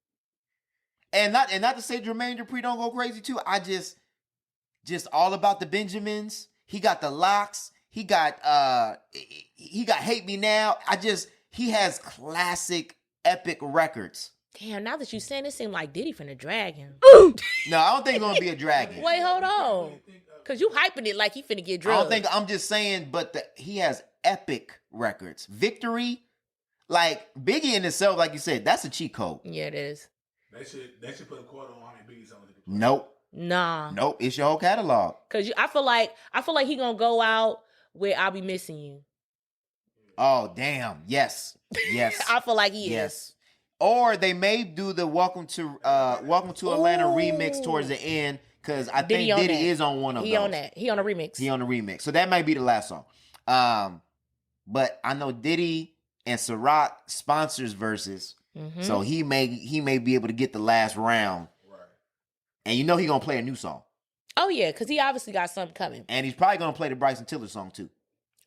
And not to say Jermaine Dupri don't go crazy too. I just All About the Benjamins. He got the Locks. He got Hate Me Now. He has classic epic records. Damn, now that you saying it, seemed like Diddy finna drag him. No, I don't think it's gonna be a dragon. Wait, hold on. Cause you hyping it like he finna get drugged. I'm just saying, but he has epic records. Victory, like Biggie in itself, like you said, that's a cheat code. Yeah, it is. They should put a quote on how many Biggie songs. Nope. Nah. Nope, it's your whole catalog. Cause I feel like he gonna go out with "I'll Be Missing You." Oh damn! Yes. I feel like he is. Yes. Or they may do the Welcome to Atlanta remix towards the end, because I think Diddy is on one of those. He on that. He on a remix. He on the remix. So that might be the last song. But I know Diddy and Ciroc sponsors Verzuz, so he may be able to get the last round. Right. And you know he gonna play a new song. Oh yeah, because he obviously got something coming. And he's probably gonna play the Bryson Tiller song too.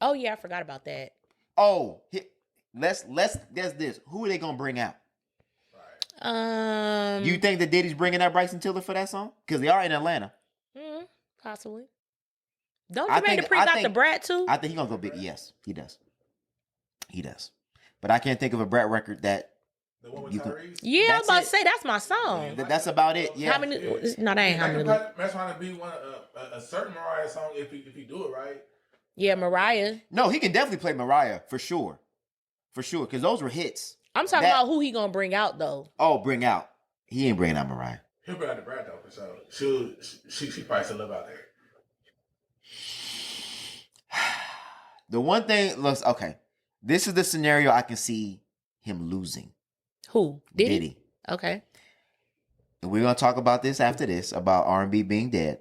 Oh yeah, I forgot about that. Oh, let's guess this. Who are they gonna bring out? You think that Diddy's bringing out Bryson Tiller for that song? Because they are in Atlanta. Possibly. Don't Jermaine Dupri got the Brat too? I think he's gonna go big. Yes, he does. He does. But I can't think of a Brat record that. The one with Tyrese? Yeah, I was about to say that's my song. That's about it. Yeah. How many? No, that ain't how many. That's trying to be a certain Mariah song if he do it right. Yeah, Mariah. No, he can definitely play Mariah for sure, because those were hits. I'm talking about who he gonna bring out though. Oh, bring out. He ain't bringing out Mariah. He'll bring out the Brad though for sure. She probably still live out there. The one thing, looks okay. This is the scenario I can see him losing. Who? Diddy. Okay. And we're gonna talk about this after this about R&B being dead.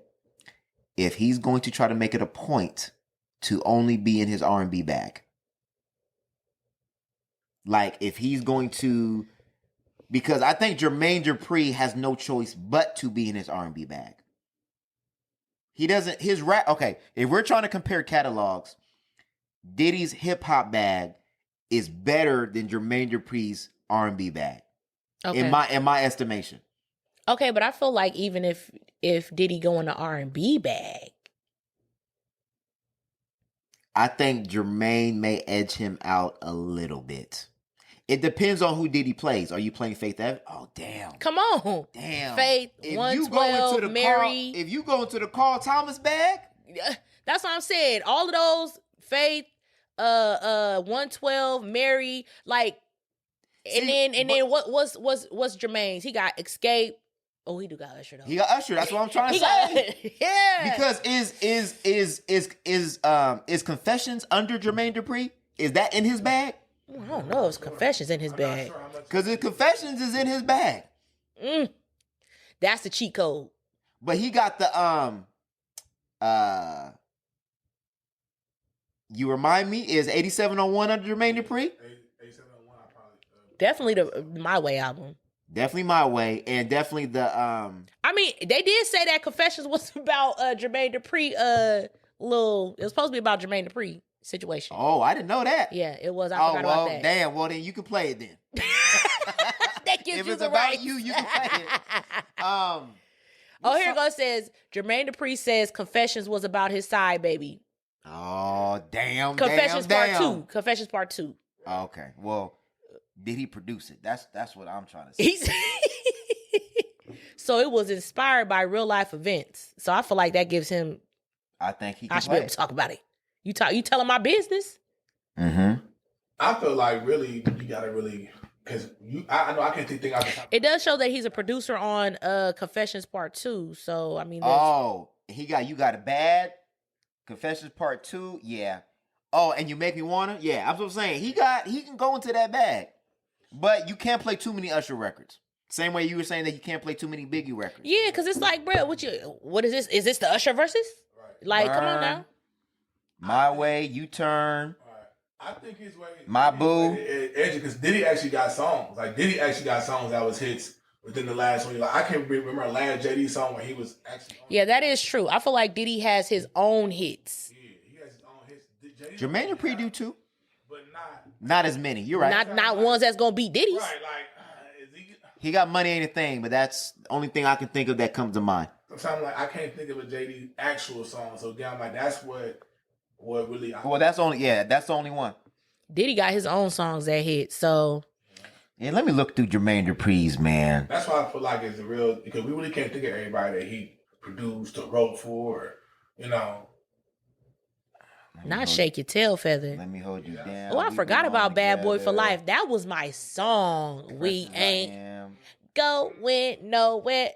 If he's going to try to make it a point to only be in his R&B bag. Like, if he's going to, because I think Jermaine Dupri has no choice but to be in his R&B bag. He doesn't, his rap, okay, if we're trying to compare catalogs, Diddy's hip hop bag is better than Jermaine Dupri's R&B bag. Okay. In my estimation. Okay, but I feel like even if Diddy go in the R&B bag, I think Jermaine may edge him out a little bit. It depends on who Diddy plays. Are you playing Faith Evans? Oh, damn. Come on. Damn. Faith, 112, Mary. If you go into the Carl Thomas bag? That's what I'm saying. All of those, Faith, 112, Mary, like, and then what's Jermaine's? He got Escape. Oh, he do got Usher though. He got Usher. That's what I'm trying to say. Yeah. Because is Confessions under Jermaine Dupri? Is that in his bag? I don't know. It's Confessions in his bag. Because his Confessions is in his bag. That's the cheat code. But he got the You Remind Me is 8701 under Jermaine Dupri. 8701, I probably definitely the My Way album. Definitely My Way, and definitely the I mean, they did say that Confessions was about Jermaine Dupri. It was supposed to be about Jermaine Dupri situation. Oh, I didn't know that. Yeah, it was. I forgot about that. Damn. Well, then you can play it then. That gives if you it's the about right. you can play it. Here it goes. Says Jermaine Dupri says Confessions was about his side baby. Oh, damn. Confessions damn. Part 2. Confessions Part 2. Okay. Well, did he produce it? That's what I'm trying to say. So it was inspired by real life events. So I feel like that gives him. I think he can I should be able to talk about it. You telling my business? Mm-hmm. I feel like really you gotta really because I know I can't think out the top. It does show that he's a producer on Confessions Part 2. So I mean, you got a bad Confessions Part 2. Yeah. Oh, and You Make Me Wanna. Yeah, that's what I'm saying. He can go into that bag, but you can't play too many Usher records. Same way you were saying that you can't play too many Biggie records. Yeah, because it's like, bro, what is this? Is this the Usher versus? Right. Like, come on now. My Way, You Turn. I think his way. My Boo. Because Diddy actually got songs. Like, Diddy actually got songs that was hits within the last one. Like, I can't remember the last JD song when he was actually on. Yeah, that is true. I feel like Diddy has his own hits. Yeah, he has his own hits. Jermaine Dupri do too. But not as many. You're right. Not ones that's going to beat Diddy's. Right, like, he got Money Ain't a Thing, but that's the only thing I can think of that comes to mind. Sometimes like I can't think of a JD actual song. So again, I'm like, that's what really. That's the only one. Diddy got his own songs that hit. So. Yeah, let me look through Jermaine Dupri's, man. That's why I feel like it's the real, because we really can't think of everybody that he produced or wrote for, or, you know. Not Shake Your Tail Feather. Let me hold you down. Oh, I forgot about Bad Boy for Life. That was my song. We ain't going nowhere.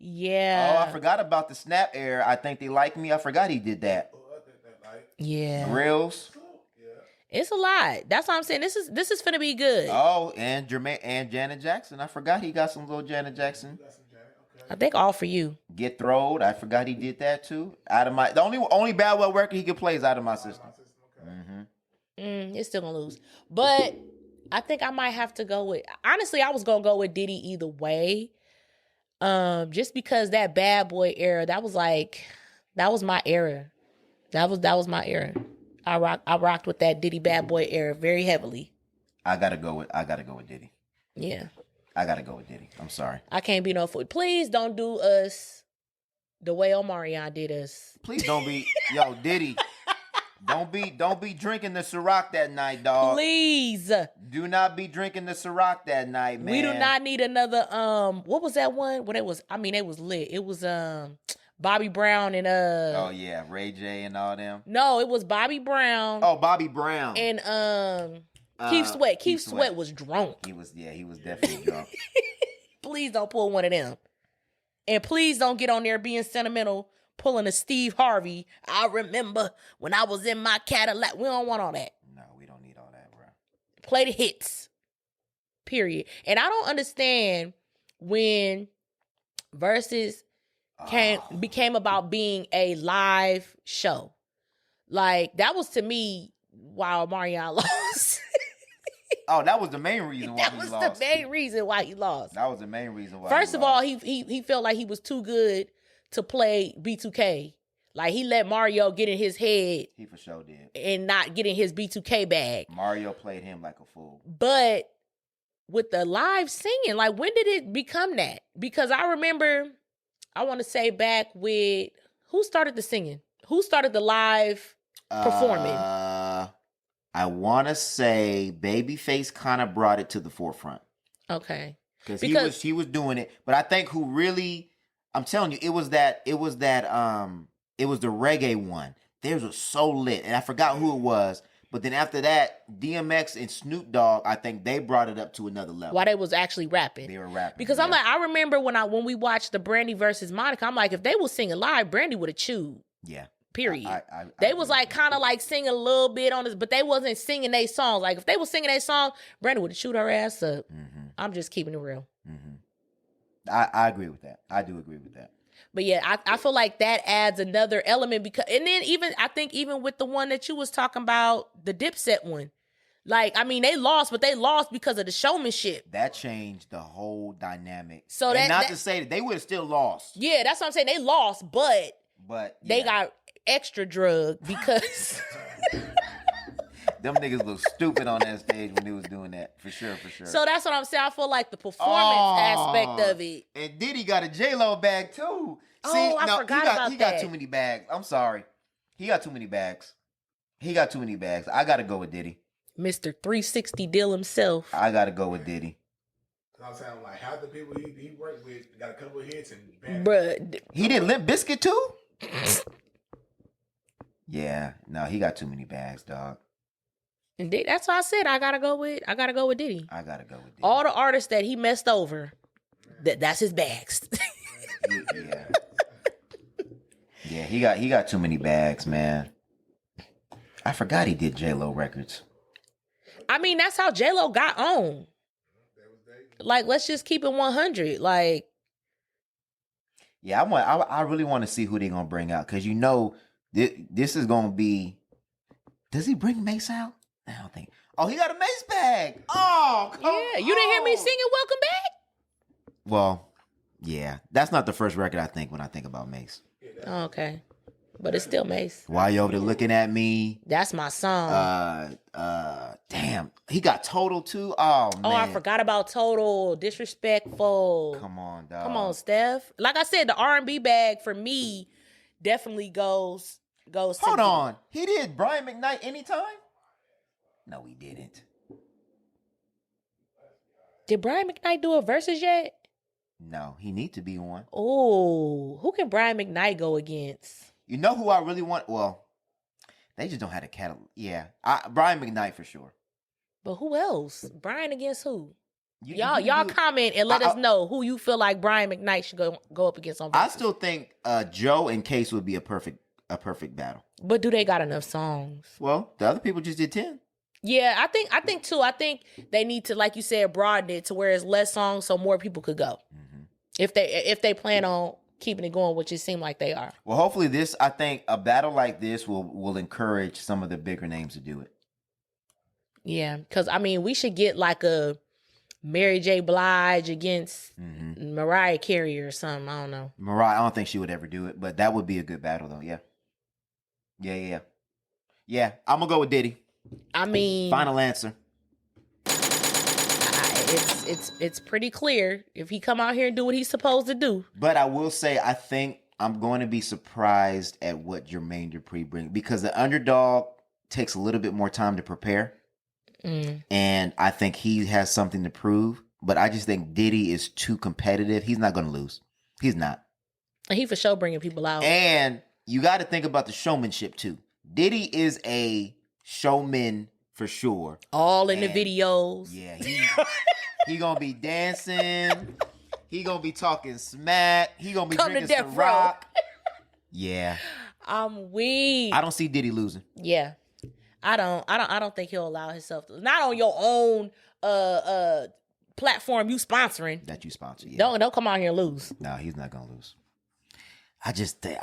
Yeah. Oh, I forgot about the Snap era. I think they like me. I forgot he did that. Yeah. Grills. It's a lot. That's what I'm saying. This is finna be good. Oh, and Jermaine and Janet Jackson. I forgot he got some little Janet Jackson. I think All For You. Get Throwed. I forgot he did that too. Out of my the only Badwell record he can play is Out of My System. It's still gonna lose, but I think I might have to go with. Honestly, I was gonna go with Diddy either way, just because that Bad Boy era. That was my era. That was my era. I rocked with that Diddy Bad Boy era very heavily. I gotta go with Diddy. Yeah. I gotta go with Diddy. I'm sorry. I can't be no fool. Please don't do us the way Omarion did us. Please don't be Diddy. Don't be drinking the Ciroc that night, dog. Please. Do not be drinking the Ciroc that night, man. We do not need another what was that one? It was lit. It was Bobby Brown and oh yeah, Ray J and all them. No, it was Bobby Brown. Oh, Bobby Brown. And Keith Sweat. Keith Sweat was drunk. He was definitely drunk. Please don't pull one of them. And please don't get on there being sentimental, pulling a Steve Harvey. I remember when I was in my Cadillac. We don't want all that. No, we don't need all that, bro. Play the hits. Period. And I don't understand when Verzuz became about being a live show. Like, that was to me why Omarion lost. Oh, that was the main reason why he lost. That was the main reason why he lost. That was the main reason why. First of all, he felt like he was too good to play B2K. Like, he let Mario get in his head. He for sure did. And not get in his B2K bag. Mario played him like a fool. But with the live singing, like, when did it become that? Because I remember, I want to say back with, who started the singing? Who started the live performing? I want to say Babyface kind of brought it to the forefront. Okay. Because he was doing it. But I think who really, I'm telling you, it was the reggae one. Theirs was so lit. And I forgot who it was. But then after that, DMX and Snoop Dogg, I think they brought it up to another level. While they was actually rapping. They were rapping. Because I'm like, I remember when we watched the Brandy versus Monica, I'm like, if they was singing live, Brandy would have chewed. Yeah. Period. They was like kind of like singing a little bit on this, but they wasn't singing their songs. Like if they was singing their song, Brandy would have chewed her ass up. Mm-hmm. I'm just keeping it real. Mm-hmm. I agree with that. I do agree with that. But yeah, I feel like that adds another element because, and then I think even with the one that you was talking about, the Dipset one, like, I mean, they lost, but they lost because of the showmanship. That changed the whole dynamic. So to say that they would have still lost. Yeah, that's what I'm saying. They lost, but yeah. They got extra drug because them niggas look stupid on that stage when they was doing that. For sure. So that's what I'm saying. I feel like the performance aspect of it. And Diddy got a J-Lo bag too. I forgot about that. He got too many bags. I'm sorry. He got too many bags. I got to go with Diddy. Mr. 360 Dill himself. I got to go with Diddy. I'm saying, like, half the people he worked with got a couple of hits and Bruh. He did Limp Bizkit too? Yeah, no, he got too many bags, dog. And that's why I said I gotta go with Diddy. I gotta go with Diddy. All the artists that he messed over, that's his bags. Yeah, he got too many bags, man. I forgot he did J-Lo records. I mean, that's how J-Lo got on. Like, let's just keep it 100. Like, yeah, I really want to see who they gonna bring out because this is gonna be. Does he bring Mace out? I don't think. Oh, he got a Mace bag. Oh, come on. You didn't hear me singing "Welcome Back"? Well, yeah, that's not the first record I think when I think about Mace. Oh, okay, but it's still Mace. Why you over there looking at me? That's my song. Damn, he got Total too. Oh man. Oh, I forgot about Total. Disrespectful. Come on, dog. Come on, Steph. Like I said, the R&B bag for me definitely goes. Hold on, he did Brian McKnight Anytime? No, he didn't. Did Brian McKnight do a versus yet? No, he need to be one. Oh, who can Brian McKnight go against? You know who I really want? Well, they just don't have a catalog. Yeah, Brian McKnight for sure. But who else? Brian against who? Y'all comment and let us know who you feel like Brian McKnight should go up against on Verzuz. I still think Joe and Case would be a perfect battle. But do they got enough songs? Well, the other people just did 10. Yeah, I think too. I think they need to, like you said, broaden it to where it's less songs so more people could go. Mm-hmm. If they plan on keeping it going, which it seems like they are. Well, hopefully I think a battle like this will encourage some of the bigger names to do it. Yeah, because I mean, we should get like a Mary J. Blige against Mariah Carey or something. I don't know. Mariah, I don't think she would ever do it, but that would be a good battle though. Yeah. I'm gonna go with Diddy. I mean, final answer. It's pretty clear if he come out here and do what he's supposed to do. But I will say, I think I'm going to be surprised at what Jermaine Dupri brings, because the underdog takes a little bit more time to prepare. And I think he has something to prove, but I just think Diddy is too competitive. He's not going to lose. He's not. And he for sure bringing people out. And you got to think about the showmanship too. Diddy is a showman for sure. All in the videos. Yeah, he going to be dancing. He going to be talking smack. He going to be drinking some rock. Yeah. I'm weak. I don't see Diddy losing. Yeah. I don't think he'll allow himself to, not on your own platform you sponsoring. That you sponsor, yeah. Don't come out here and lose. No, he's not gonna lose. I just the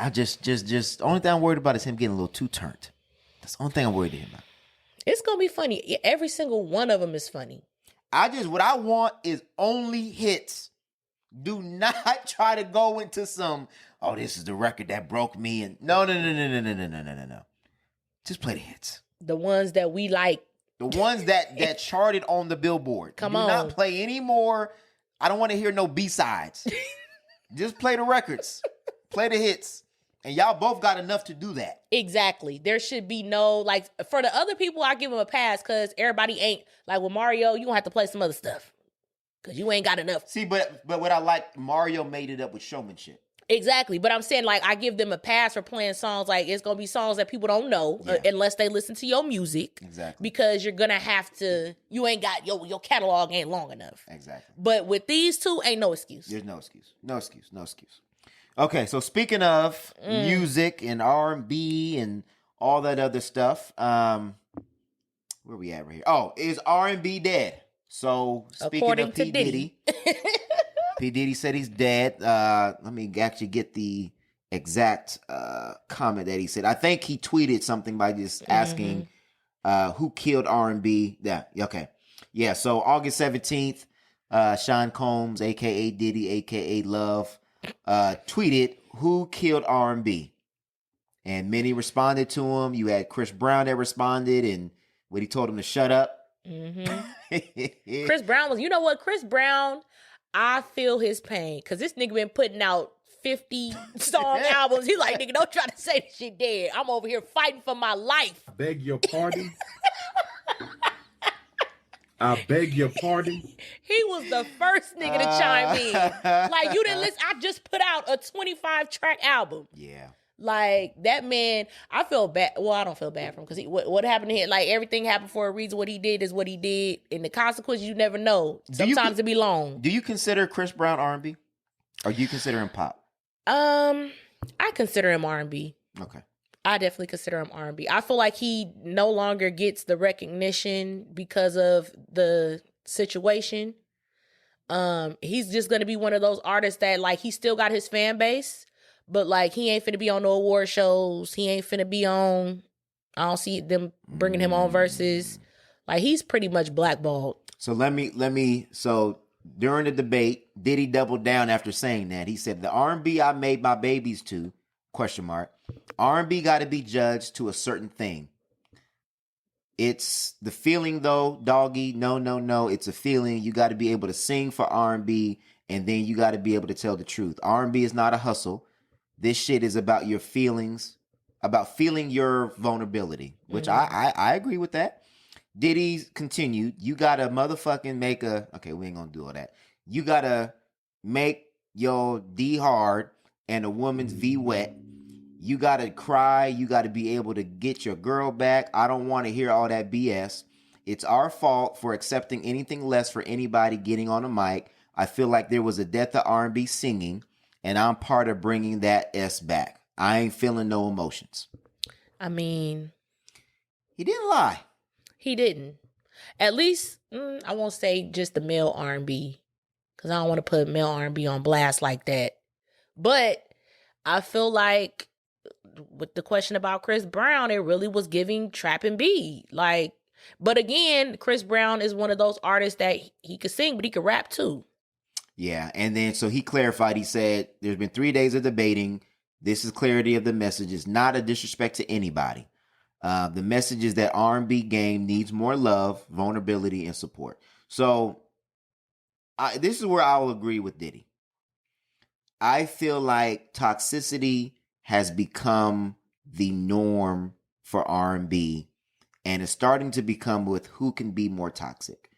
only thing I'm worried about is him getting a little too turned. That's the only thing I'm worried about. It's gonna be funny. Every single one of them is funny. What I want is only hits. Do not try to go into some, oh, this is the record that broke me, and no. Just play the hits. The ones that we like. The ones that charted on the Billboard. Do not play any more. I don't want to hear no B-sides. Just play the records. Play the hits. And y'all both got enough to do that. Exactly. There should be no, like, for the other people, I give them a pass because everybody ain't, like with Mario, you going to have to play some other stuff. Because you ain't got enough. See, but what I like, Mario made it up with showmanship. Exactly. But I'm saying, like, I give them a pass for playing songs. Like, it's going to be songs that people don't know unless they listen to your music. Exactly. Because you're going to have to, you ain't got, your catalog ain't long enough. Exactly. But with these two, ain't no excuse. There's no excuse. No excuse. Okay, so speaking of music and R&B and all that other stuff, where we at right here? Oh, is R&B dead? So, speaking according of to P. Diddy, P. Diddy said he's dead. Let me actually get the exact comment that he said. I think he tweeted something by just asking who killed R&B. Yeah, okay. Yeah, so August 17th, Sean Combs, a.k.a. Diddy, a.k.a. Love, tweeted, who killed R&B? And many responded to him. You had Chris Brown that responded, and when he told him to shut up. Chris Brown was, you know what? Chris Brown, I feel his pain because this nigga been putting out 50 song albums. He like, nigga, don't try to say this shit dead. I'm over here fighting for my life. I beg your pardon. I beg your pardon. He was the first nigga to chime in. Like, you didn't listen. I just put out a 25 track album. Yeah. Like, that man, I feel bad. Well, I don't feel bad for him because what happened to him, like, everything happened for a reason. What he did is what he did. And the consequences, you never know. Sometimes it be long. Do you consider Chris Brown R&B? Or do you consider him pop? I consider him R&B. Okay. I definitely consider him R&B. I feel like he no longer gets the recognition because of the situation. He's just going to be one of those artists that, like, he still got his fan base. But, like, he ain't finna be on no award shows. He ain't finna be on, I don't see them bringing him on Verzuz. Like, he's pretty much blackballed. So so during the debate, Diddy doubled down after saying that. He said, the R&B I made my babies to, ? R&B got to be judged to a certain thing. It's the feeling though, doggy. No. It's a feeling. You got to be able to sing for R&B, and then you got to be able to tell the truth. R&B is not a hustle. This shit is about your feelings, about feeling your vulnerability, which I agree with that. Diddy continued, you gotta motherfucking okay, we ain't gonna do all that. You gotta make your D hard and a woman's V wet. You gotta cry. You gotta be able to get your girl back. I don't want to hear all that BS. It's our fault for accepting anything less for anybody getting on a mic. I feel like there was a death of R&B singing, and I'm part of bringing that S back. I ain't feeling no emotions. I mean, he didn't lie. He didn't. At least, I won't say just the male R&B, because I don't want to put male R&B on blast like that. But I feel like with the question about Chris Brown, it really was giving trap and B. Like, but again, Chris Brown is one of those artists that he could sing, but he could rap too. Yeah, and then so he clarified. He said, there's been 3 days of debating. This is clarity of the message. It's not a disrespect to anybody. The message is that R&B game needs more love, vulnerability, and support. So this is where I will agree with Diddy. I feel like toxicity has become the norm for R&B, and it's starting to become with who can be more toxic.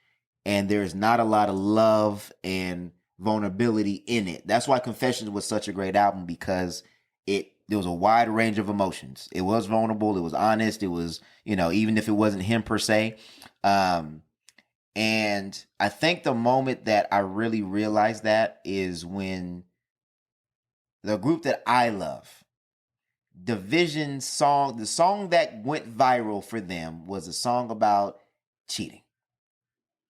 And there's not a lot of love and vulnerability in it. That's why Confessions was such a great album, because there was a wide range of emotions. It was vulnerable. It was honest. It was, even if it wasn't him per se. And I think the moment that I really realized that is when the group that I love, Division song, the song that went viral for them was a song about cheating.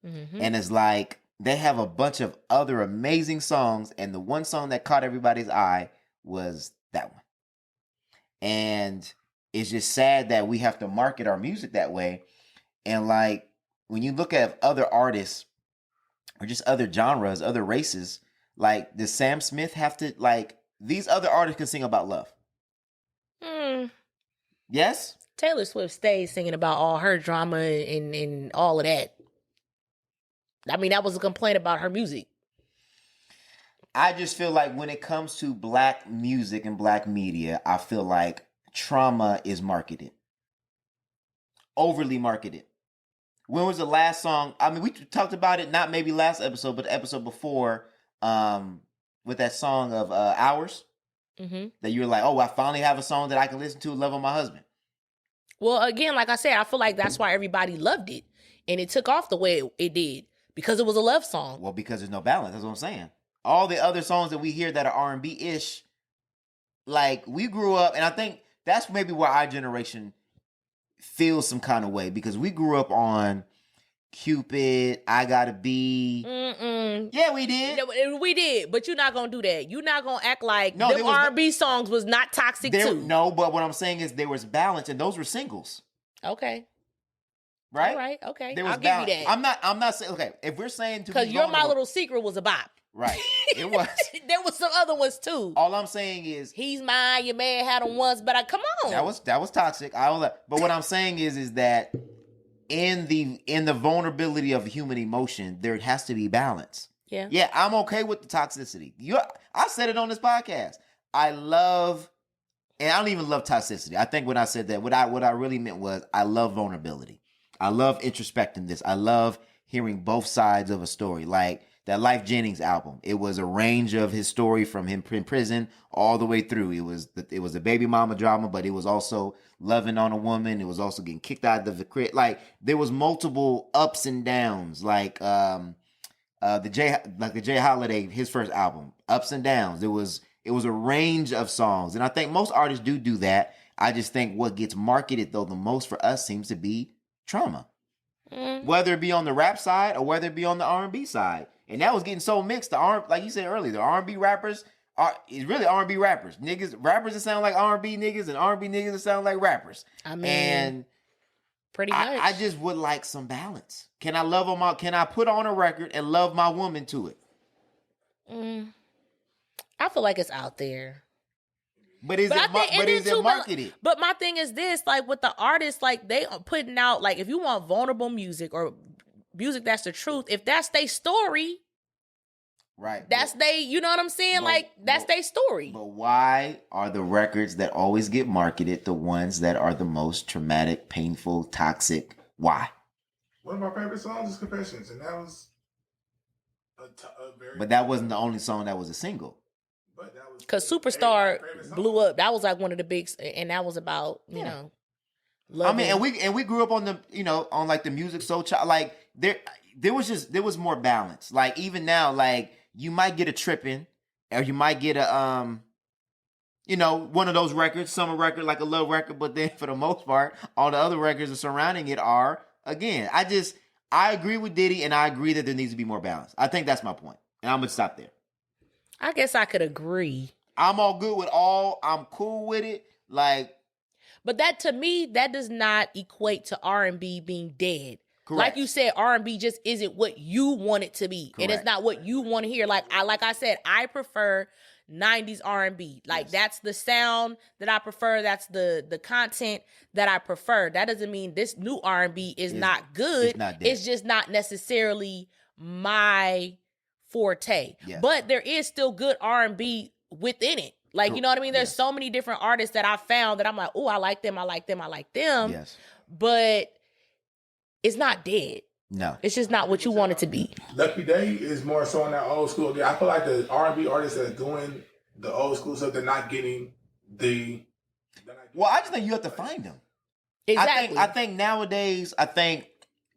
Mm-hmm. And it's like they have a bunch of other amazing songs, and the one song that caught everybody's eye was that one. And it's just sad that we have to market our music that way. And like, when you look at other artists or just other genres, other races, like, does Sam Smith have to, like, these other artists can sing about love? Yes? Taylor Swift stays singing about all her drama and all of that. I mean, that was a complaint about her music. I just feel like when it comes to black music and black media, I feel like trauma is marketed. Overly marketed. When was the last song? I mean, we talked about it, not maybe last episode, but the episode before, with that song of Hours. Mm-hmm. That you were like, oh, I finally have a song that I can listen to, Love on My Husband. Well, again, like I said, I feel like that's why everybody loved it. And it took off the way it did. Because it was a love song. Well, because there's no balance. That's what I'm saying. All the other songs that we hear that are R&B-ish, like, we grew up, and I think that's maybe where our generation feels some kind of way, because we grew up on Cupid, I Gotta Be. Yeah, we did. We did, but you're not going to do that. You're not going to act like them R&B songs was not toxic too. No, but what I'm saying is there was balance, and those were singles. Okay. Right? All right, okay. There was I'll give you that. I'm not saying, okay, if we're saying to be because You're My Little Secret was a bop. Right. It was. There was some other ones too. All I'm saying is He's Mine, Your Man Had Him Once, but come on. That was toxic. But what I'm saying is that in the vulnerability of human emotion, there has to be balance. Yeah. Yeah, I'm okay with the toxicity. I said it on this podcast. I love, and I don't even love toxicity. I think when I said that, what I really meant was I love vulnerability. I love introspecting this. I love hearing both sides of a story. Like that Life Jennings album. It was a range of his story from him in prison all the way through. It was the baby mama drama, but it was also loving on a woman. It was also getting kicked out of the crib. Like there was multiple ups and downs. Like the Jay Holiday, his first album, ups and downs. It was a range of songs, and I think most artists do that. I just think what gets marketed though the most for us seems to be trauma, whether it be on the rap side or whether it be on the R&B side. And that was getting so mixed. Like you said earlier, the R&B rappers is really R&B rappers. Rappers that sound like R&B niggas, and R&B niggas that sound like rappers. I mean, and pretty much. I just would like some balance. Can I put on a record and love my woman to it? I feel like it's out there. But is it marketed? But my thing is this, like with the artists, like they are putting out, like if you want vulnerable music or music that's the truth, if that's their story, right? That's you know what I'm saying? That's their story. But why are the records that always get marketed the ones that are the most traumatic, painful, toxic? Why? One of my favorite songs is Confessions, and that was But that wasn't the only song that was a single. Because Superstar blew up. That was like one of the big, and that was about, you know. Loving. and we grew up on on like the music soul child. Like there was more balance. Like even now, like you might get a tripping, or you might get a one of those records, summer record, like a love record. But then for the most part, all the other records surrounding it are, again, I agree with Diddy, and I agree that there needs to be more balance. I think that's my point, and I'm gonna stop there. I guess I could agree. I'm all good with all. I'm cool with it. Like, but that, to me, that does not equate to R&B being dead. correct. Like you said, R&B just isn't what you want it to be, and it's not what you want to hear. Like I said, I prefer 90s R&B. Like that's the sound that I prefer. That's the content that I prefer. That doesn't mean this new R&B is not good. It's not dead. It's just not necessarily my forte. Yes. But there is still good R&B within it. Like, you know what I mean? There's so many different artists that I found that I'm like, oh, I like them. Yes. But it's not dead. No. It's just not what you want it to be. Lucky Day is more so in that old school. I feel like the R&B artists that are doing the old school stuff, they're not getting the... Well, I just think you have to find them. Exactly. I think nowadays,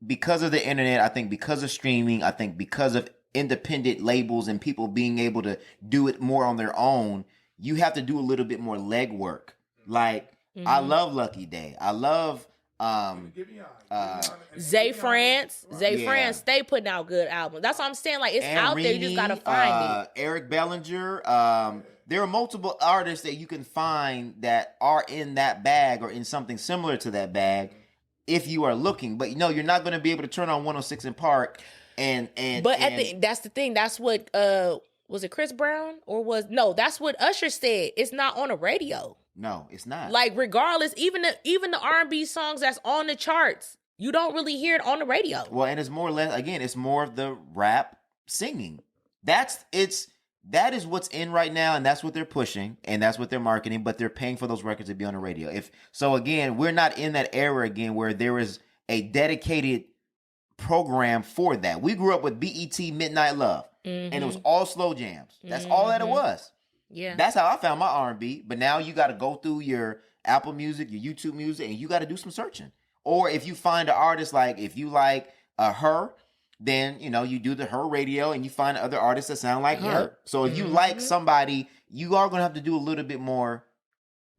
because of the internet, I think because of streaming, I think because of independent labels and people being able to do it more on their own, you have to do a little bit more legwork. Like, I love Lucky Day. I love Zay France, stay putting out good albums. That's what I'm saying. Like, it's out there. You just gotta find it. Eric Bellinger. There are multiple artists that you can find that are in that bag or in something similar to that bag if you are looking. But you're not going to be able to turn on 106 in Park that's the thing. That's what was it Chris Brown that's what Usher said. It's not on the radio. No, it's not. Like, regardless, even the R&B songs that's on the charts, you don't really hear it on the radio. Well, and it's more or less, again, it's more of the rap singing. That is what's in right now, and that's what they're pushing, and that's what they're marketing, but they're paying for those records to be on the radio. So again, we're not in that era again where there is a dedicated program for that. We grew up with BET Midnight Love, and it was all slow jams. That's all that it was. Yeah. That's how I found my R&B, but now you got to go through your Apple Music, your YouTube Music, and you got to do some searching. Or if you find an artist, like if you like her, then you do the her radio and you find other artists that sound like her. So if you like somebody, you are going to have to do a little bit more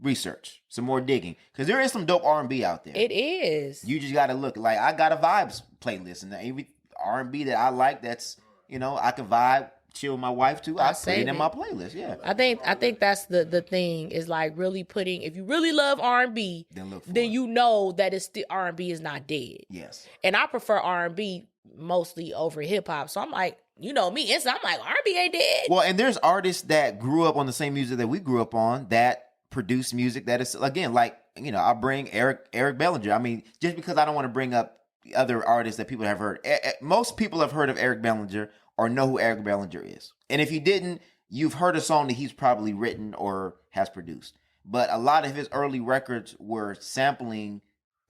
research, some more digging, because there is some dope R&B out there. It is. You just got to look. Like, I got a vibes playlist, and every R&B that I like, that's I can vibe, chill with my wife too. I play it in my playlist. Yeah, I think that's the thing, is like really putting, if you really love R&B, then you know that it's still, R&B is not dead. Yes. And I prefer R&B mostly over hip hop. So I'm like, me, I'm like, R&B ain't dead. Well, and there's artists that grew up on the same music that we grew up on that produce music that is, again, like, I'll bring Eric Bellinger. I mean, just because I don't want to bring up other artists that people have heard. Most people have heard of Eric Bellinger or know who Eric Bellinger is. And if you didn't, you've heard a song that he's probably written or has produced. But a lot of his early records were sampling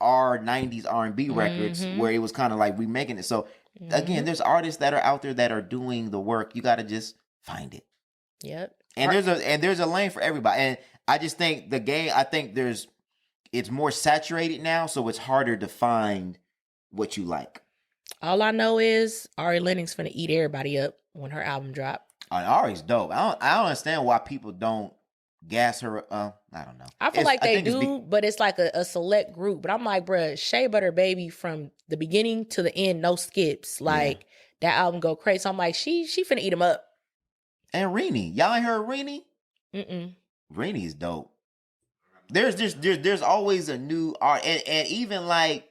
our 90s R&B records, where it was kind of like remaking it. So again, there's artists that are out there that are doing the work. You got to just find it. Yep. And there's a lane for everybody. And I just think the game, it's more saturated now, so it's harder to find what you like. All I know is Ari Lennox finna eat everybody up when her album drop. Ari's dope. I don't understand why people don't gas her. I don't know. I feel like they do, but it's like a select group. But I'm like, bruh, Shea Butter Baby from the beginning to the end, no skips. Like, that album go crazy. So I'm like, she finna eat them up. And Rini, y'all ain't heard Rini? Rini is dope. There's always a new art, and even like,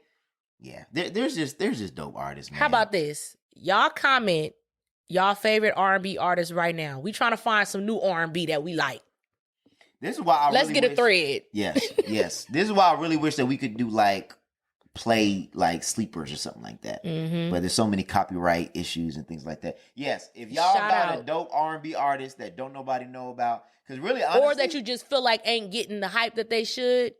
there's just dope artists, man. How about this? Y'all comment y'all favorite R&B artists right now. We trying to find some new R&B that we like. This is why Let's get a thread. Yes. This is why I really wish that we could do play sleepers or something like that. But there's so many copyright issues and things like that. Yes, if y'all got a dope R&B artist that don't nobody know about, because really, honestly, or that you just feel like ain't getting the hype that they should,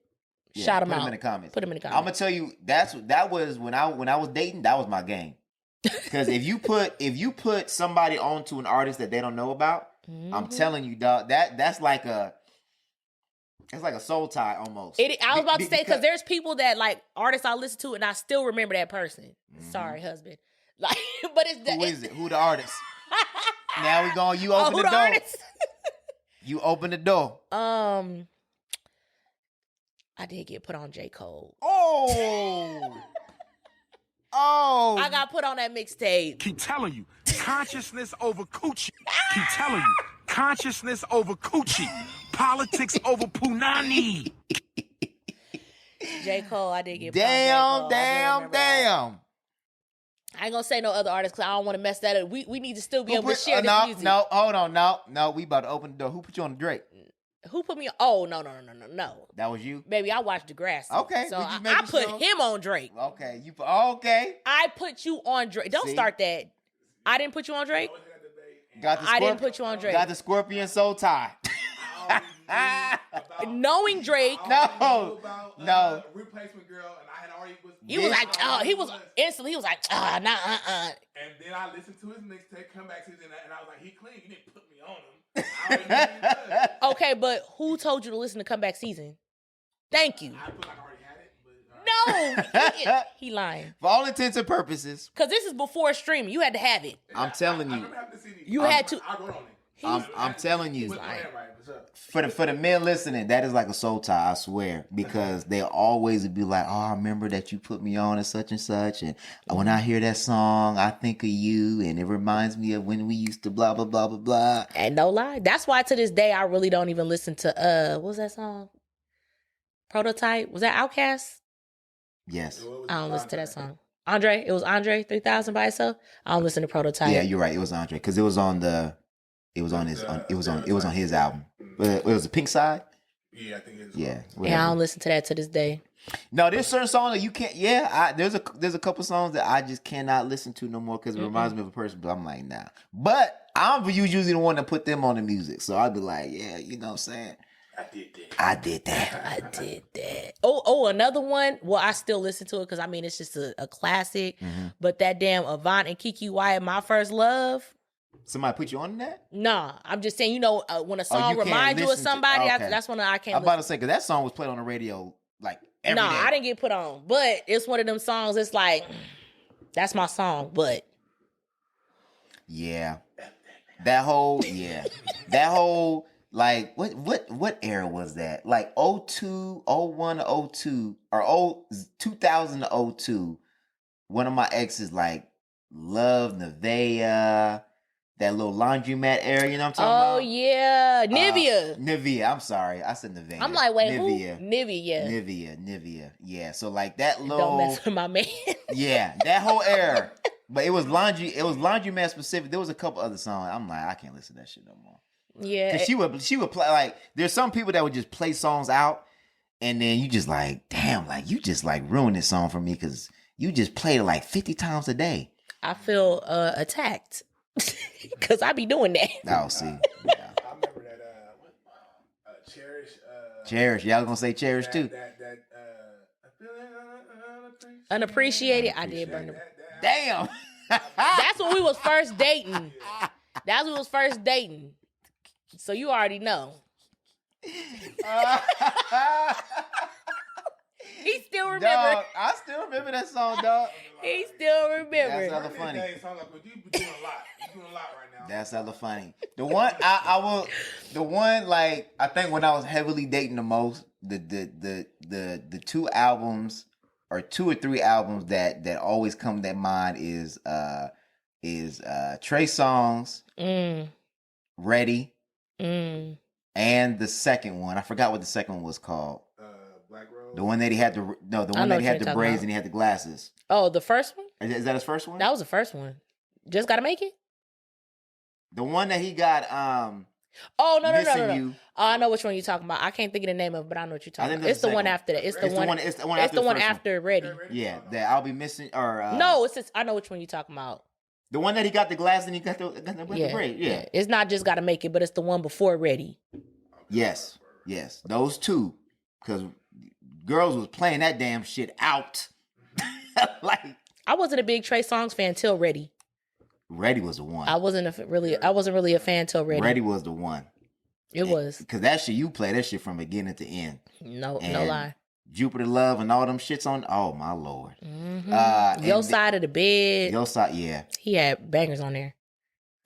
shout them out. Put them in the comments. I'm gonna tell you, that was when I was dating. That was my game. Because if you put somebody onto an artist that they don't know about, I'm telling you, dog, that's like It's like a soul tie almost. I was about to say, because there's people that like artists I listen to and I still remember that person. Sorry, husband. Like, but it's who is it? Who the artist? Now we going. You open the door. Artist? You open the door. I did get put on J. Cole. Oh. Oh. I got put on that mixtape. Keep telling you, consciousness over coochie. Keep telling you, consciousness over coochie. Politics over punani. J. Cole, I did get put on J. Cole. Damn. I ain't gonna say no other artists because I don't want to mess that up. We need to still be able to share this music. No, hold on. No, we about to open the door. Who put you on the Drake? Who put me on? Oh, no. That was you? Baby, I watched Degrassi. Okay. So I put him on Drake. Okay. Okay. I put you on Drake. Don't start that. I didn't put you on Drake? I didn't put you on Drake. Got the Scorpion soul tie. Knowing Drake. No. Replacement Girl, and I had already was. He was like, he was instantly. He was like, nah. And then I listened to his mixtape, Comeback Season, and I was like, he clean. You didn't put me on him. I already knew he was. Okay, but who told you to listen to Comeback Season? Thank you. I feel like I already had it, but No, he lying. For all intents and purposes. Because this is before streaming. You had to have it. I'm telling you. I remember having the CD. You had to. I wrote on it. I'm telling you. With my handwriting, what's up? For the men listening, that is like a soul tie, I swear. Because they'll always be like, oh, I remember that you put me on and such. And when I hear that song, I think of you. And it reminds me of when we used to blah, blah, blah, blah, blah. And no lie. That's why to this day, I really don't even listen to, what was that song? Prototype? Was that Outkast? Yes. I don't listen to that song. Andre? It was Andre 3000 by itself? I don't listen to Prototype. Yeah, you're right. It was Andre. Because it was on his album. It was the Pink Side? Yeah, I think it's. Yeah. Yeah, I don't listen to that to this day. No, there's certain songs that you can't. Yeah, there's a couple songs that I just cannot listen to no more because it reminds me of a person. But I'm like, nah. But I'm usually the one to put them on the music, so I'd be like, yeah, you know what I'm saying. I did that. Oh, another one. Well, I still listen to it because I mean it's just a classic. Mm-hmm. But that damn Avant and Kiki Wyatt, My First Love. Somebody put you on that? Nah, I'm just saying. You know, when a song reminds you of somebody, that's when I can't. I'm about to say because that song was played on the radio like every day. I didn't get put on, but it's one of them songs. It's like that's my song, but yeah, that whole like what era was that? Like 02, 01 to 02 or 2000 to 02. One of my exes like loved Nevaeh. That little laundromat area, you know what I'm talking about? Oh, yeah. Nivea. Nivea. I'm sorry. I said Nevaeh. I'm like, wait, Nivea. Who? Nivea. Nivea. Yeah. So, like, that little... Don't mess with my man. Yeah. That whole era. But it was laundromat specific. There was a couple other songs. I'm like, I can't listen to that shit no more. Yeah. Because she would play, like... There's some people that would just play songs out, and then you just like, damn, like, you just, like, ruined this song for me because you just played it, like, 50 times a day. I feel attacked. Because I be doing that. Oh, see. Yeah. I remember that, Cherish. Cherish. Y'all gonna say Cherish too? Unappreciated. I did burn the... Damn. That's when we was first dating. That's when we was first dating. So you already know. He still remember. Dog, I still remember that song, dog. He still remember. That's hella funny. You doing a lot. You're doing a lot right now. That's hella funny. The one like I think when I was heavily dating the most, the two albums or two or three albums that always come to mind is Trey Songz, Ready, and the second one. I forgot what the second one was called. Black Rose. The one that he had the one that he had the braids and he had the glasses. Oh, the first one? Is that his first one? That was the first one. Just Gotta Make It? The one that he got Oh, no. You. Oh, I know which one you're talking about. I can't think of the name of it, but I know what you're talking about. It's the one after that. It's the one after Ready. Yeah, that I'll Be Missing or no, it's just, I know which one you're talking about. The one that he got the glass and he got the braid. Yeah. It's not Just Gotta Make It, but it's the one before Ready. Yes. Those two. Because girls was playing that damn shit out. Like I wasn't a big Trey Songz fan till Ready. Ready was the one. I wasn't really a fan till Ready. Ready was the one. It was. Because that shit, you play that shit from beginning to end. No And lie. Jupiter Love and all them shits on. Oh, my Lord. Your Side of the Bed. Your Side, yeah. He had bangers on there.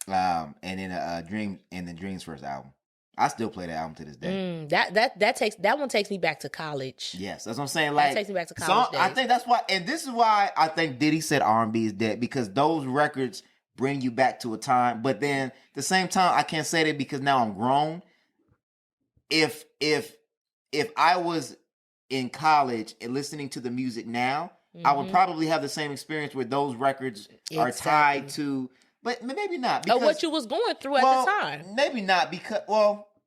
And then Dream's first album. I still play that album to this day. That one takes me back to college. Yes, that's what I'm saying. Like, that takes me back to college days. I think that's why, and this is why I think Diddy said R&B is dead, because those records bring you back to a time. But then at the same time, I can't say that because now I'm grown. If I was in college and listening to the music now, I would probably have the same experience where those records are tied to. But maybe not. Because, what you was going through at the time. Maybe not because,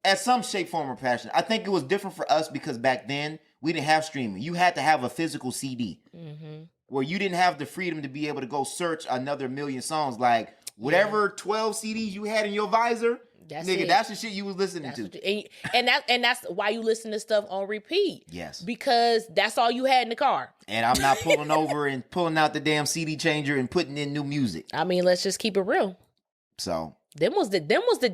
at some shape, form, or fashion. I think it was different for us because back then, we didn't have streaming. You had to have a physical CD where you didn't have the freedom to be able to go search another million songs. Like, whatever 12 CDs you had in your visor, that's the shit you was listening to. And that's why you listen to stuff on repeat. Yes. Because that's all you had in the car. And I'm not pulling over and pulling out the damn CD changer and putting in new music. I mean, let's just keep it real. So them was the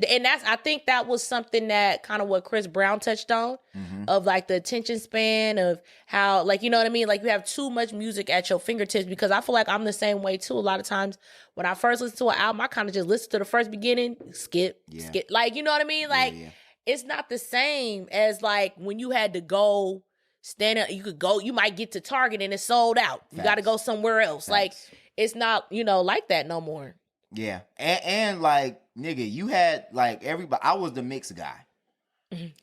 and I think that was something that kind of what Chris Brown touched on of like the attention span of how, like, you know what I mean? Like, you have too much music at your fingertips, because I feel like I'm the same way too. A lot of times when I first listen to an album, I kind of just listen to the first beginning, skip, like, you know what I mean? Like, it's not the same as like when you had to go stand up, you might get to Target and it's sold out. You got to go somewhere else. Like, it's not, like that no more. Yeah. And like, nigga, you had like everybody. I was the mix guy.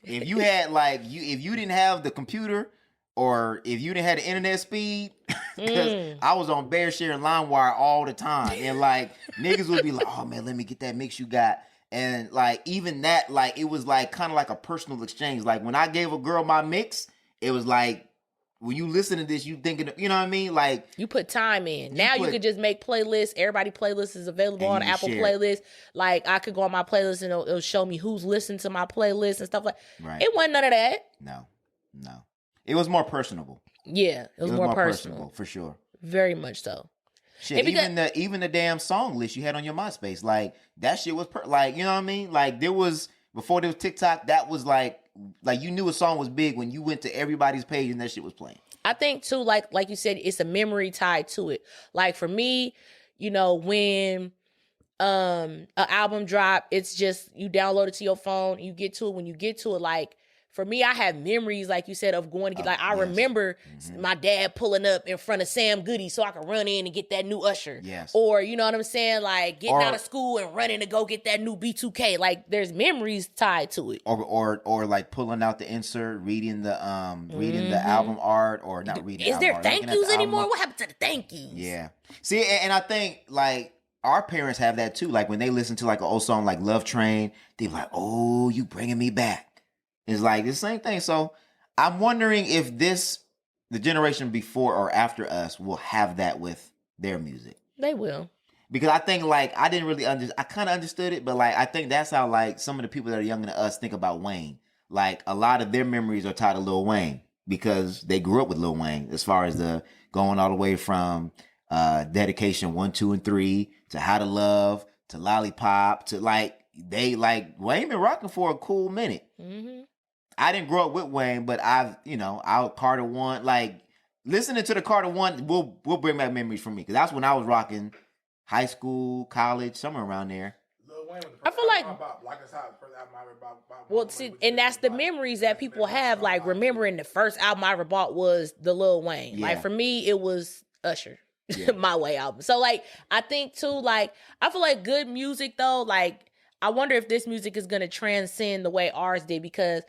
If you had like, if you didn't have the computer or if you didn't have the internet speed, because I was on BearShare and LimeWire all the time. And like, niggas would be like, oh man, let me get that mix you got. And like, even that, like, it was like kind of like a personal exchange. Like, when I gave a girl my mix, it was like, when you listen to this, you thinking, you know what I mean? Like, you put time in. Now you could just make playlists. Everybody playlist is available on Apple Playlist. Like, I could go on my playlist and it'll show me who's listened to my playlist and stuff like that. Right. It wasn't none of that. No. It was more personable. Yeah, it was more personal. For sure. Very much so. Shit, even the damn song list you had on your MySpace, like, that shit was like, you know what I mean? Like, before there was TikTok, that was like you knew a song was big when you went to everybody's page and that shit was playing. I think too, like you said, it's a memory tied to it. Like, for me, when an album drop, it's just you download it to your phone, you get to it. When you get to it, like, for me, I have memories, like you said, of going to get, like, I remember my dad pulling up in front of Sam Goody so I could run in and get that new Usher. Yes. Or, you know what I'm saying? Like, getting out of school and running to go get that new B2K. Like, there's memories tied to it. Or like pulling out the insert, reading the album art, or not reading. Is there thank yous anymore? What happened to the thank yous? Yeah. See, and I think, like, our parents have that too. Like, when they listen to like an old song like Love Train, they be like, oh, you bringing me back. It's like the same thing. So I'm wondering if the generation before or after us will have that with their music. They will. Because I think, like, I didn't really I kind of understood it, but like, I think that's how, like, some of the people that are younger than us think about Wayne. Like, a lot of their memories are tied to Lil Wayne because they grew up with Lil Wayne, as far as the going all the way from Dedication 1, 2, and 3 to How to Love to Lollipop to, like, Wayne been rocking for a cool minute. I didn't grow up with Wayne, but Carter 1, like, listening to the Carter 1 will bring back memories for me, because that's when I was rocking high school, college, somewhere around there. I feel like, well, see, and that's the memories that people have, like, remembering the first album I ever bought was the Lil Wayne. Yeah. Like, for me, it was Usher, My Way album. So, like, I think too, like, I feel like good music though, like, I wonder if this music is going to transcend the way ours did, because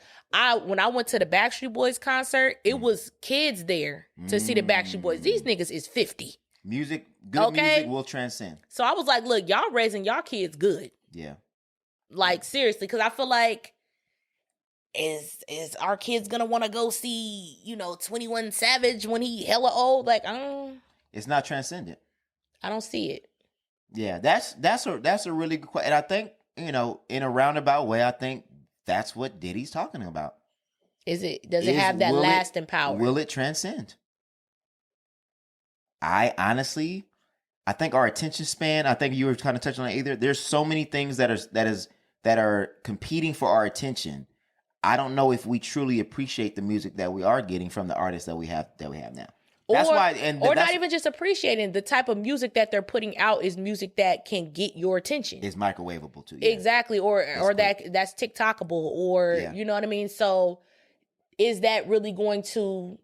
when I went to the Backstreet Boys concert, it was kids there to see the Backstreet Boys. These niggas is 50. Music will transcend. So I was like, look, y'all raising y'all kids good. Yeah. Like, seriously, because I feel like, is our kids going to want to go see, 21 Savage when he hella old? Like, it's not transcendent. I don't see it. Yeah, that's a really good question. And I think, in a roundabout way, I think that's what Diddy's talking about. Does it have that lasting power? Will it transcend? I think our attention span, I think you were kind of touching on it either. There's so many things that that are competing for our attention, I don't know if we truly appreciate the music that we are getting from the artists that we have now. That's why, not even just appreciating the type of music that they're putting out is music that can get your attention. It's microwavable too. Yeah. Exactly, or that's TikTokable, or you know what I mean. So, is that really going to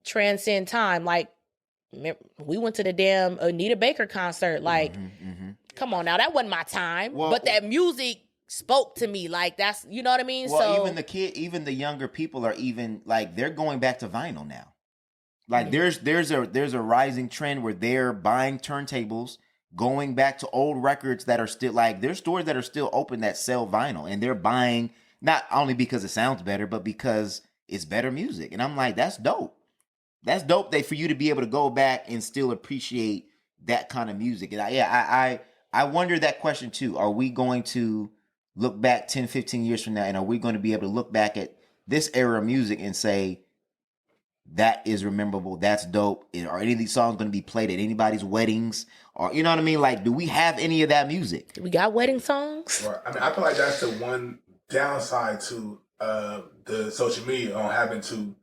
transcend time? Like, we went to the damn Anita Baker concert. Like, come on now, that wasn't my time, but that music spoke to me. Like, that's, you know what I mean. Well, so even the younger people are even like, they're going back to vinyl now. Like there's a rising trend where they're buying turntables, going back to old records that are still, like, there's stores that are still open that sell vinyl, and they're buying not only because it sounds better, but because it's better music. And I'm like, that's dope. That's dope for you to be able to go back and still appreciate that kind of music. And I wonder that question too. Are we going to look back 10, 15 years from now, and are we going to be able to look back at this era of music and say, that is memorable, that's dope? Are any of these songs going to be played at anybody's weddings? Or, you know what I mean? Like, do we have any of that music? We got wedding songs? Right. I mean, I feel like that's the one downside to the social media, on having to,